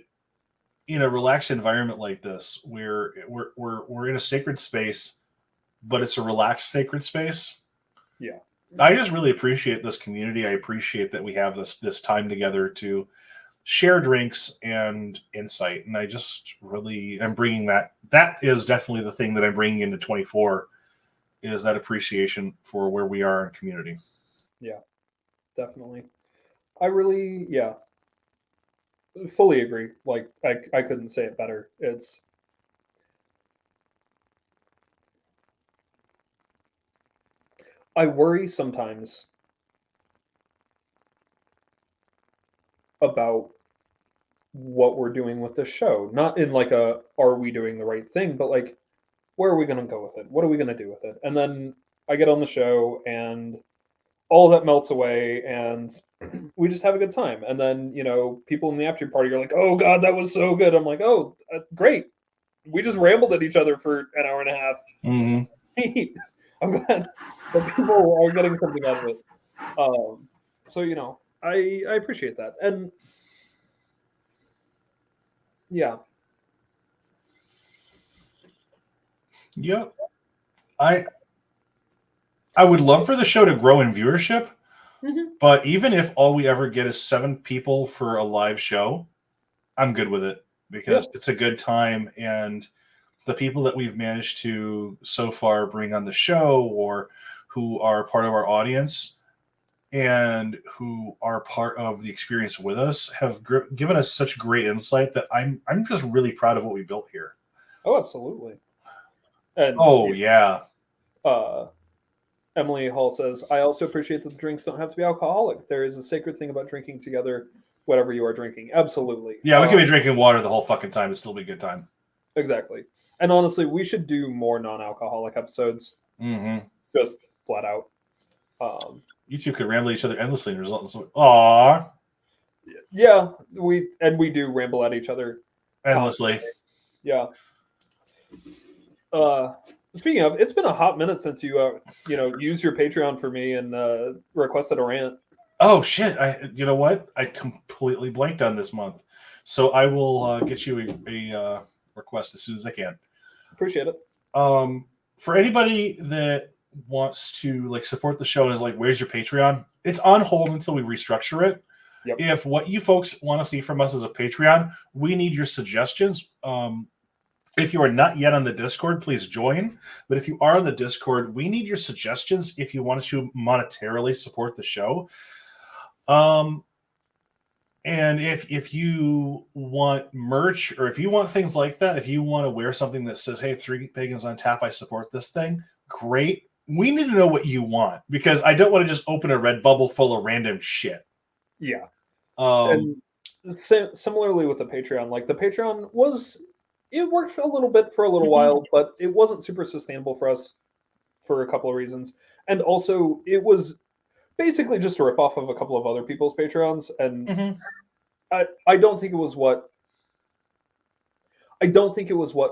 in a relaxed environment like this, where we're in a sacred space, but it's a relaxed sacred space. Yeah. I just really appreciate this community. I appreciate that we have this time together to share drinks and insight. And I just really am bringing that. That is definitely the thing that I'm bringing into 24, is that appreciation for where we are in community. Yeah, definitely. I really, yeah, fully agree. Like I couldn't say it better. I worry sometimes about what we're doing with this show. Not in like are we doing the right thing, but like, where are we going to go with it? What are we going to do with it? And then I get on the show and all that melts away and we just have a good time. And then, people in the after party are like, oh God, that was so good. I'm like, oh, great. We just rambled at each other for an hour and a half. Mm-hmm. I'm glad that people are getting something out of it. So, I appreciate that. And yeah. Yep. I would love for the show to grow in viewership, but even if all we ever get is 7 people for a live show, I'm good with it, because it's a good time. And the people that we've managed to so far bring on the show, or who are part of our audience and who are part of the experience with us, have given us such great insight that I'm just really proud of what we built here. Oh, absolutely. And yeah. Emily Hall says, I also appreciate that the drinks don't have to be alcoholic. There is a sacred thing about drinking together, whatever you are drinking. Absolutely. Yeah, we could be drinking water the whole fucking time and still be a good time. Exactly. And honestly, we should do more non-alcoholic episodes. Mm-hmm. Just flat out. You two could ramble at each other endlessly and result in some. Aww. Yeah, we do ramble at each other endlessly. Constantly. Yeah. Speaking of, it's been a hot minute since you used your Patreon for me and requested a rant. Oh shit! You know what? I completely blanked on this month, so I will get you a request as soon as I can. Appreciate it. For anybody that wants to support the show and is like, "Where's your Patreon?" It's on hold until we restructure it. Yep. If what you folks want to see from us is a Patreon, we need your suggestions. If you are not yet on the Discord, please join. But if you are on the Discord, we need your suggestions if you want to monetarily support the show. And if you want merch, or if you want things like that, if you want to wear something that says, "Hey, 3 Pagans on Tap, I support this thing," great. We need to know what you want, because I don't want to just open a Redbubble full of random shit. Yeah. And similarly with the Patreon, the Patreon it worked a little bit for a little while, but it wasn't super sustainable for us for a couple of reasons. And also, it was basically just a ripoff of a couple of other people's Patreons, and I don't think it was what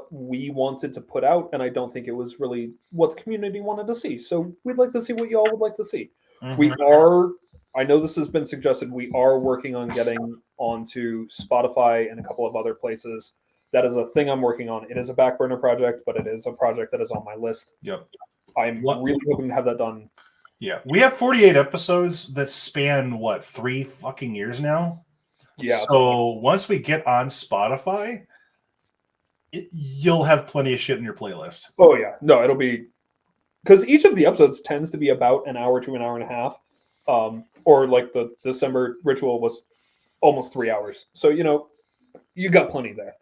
we wanted to put out, and I don't think it was really what the community wanted to see. So we'd like to see what y'all would like to see. I know this has been suggested, we are working on getting onto Spotify and a couple of other places. That is a thing I'm working on. It is a back burner project, but it is a project that is on my list. Yep. I'm really hoping to have that done. Yeah. We have 48 episodes that span, 3 fucking years now? Yeah. So once we get on Spotify, you'll have plenty of shit in your playlist. Oh, yeah. No, it'll be... Because each of the episodes tends to be about an hour to an hour and a half. Or the December ritual was almost 3 hours. So, you got plenty there.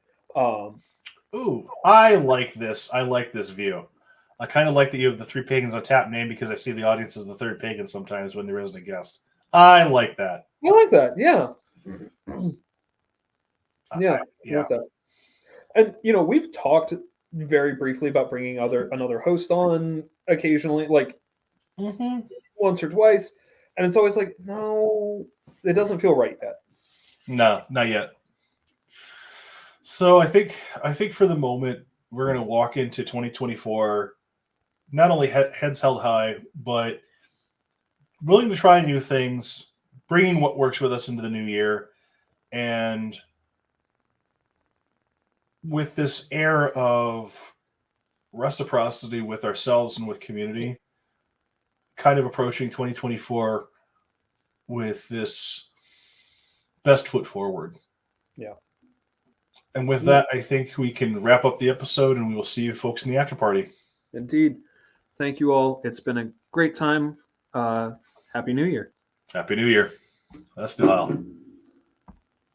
Ooh, I like this. I like this view. I kind of like that you have the 3 Pagans on Tap name, because I see the audience as the third pagan sometimes when there isn't a guest. I like that. I like that. Yeah. Yeah. Yeah. I like that. And we've talked very briefly about bringing another host on occasionally, once or twice, and it's always no, it doesn't feel right yet. No, not yet. So I think for the moment we're going to walk into 2024 not only heads held high, but willing to try new things, bringing what works with us into the new year, and with this air of reciprocity with ourselves and with community, kind of approaching 2024 with this best foot forward. Yeah. And with that, I think we can wrap up the episode, and we will see you folks in the after party. Indeed. Thank you all. It's been a great time. Happy New Year. Happy New Year. That's the hell.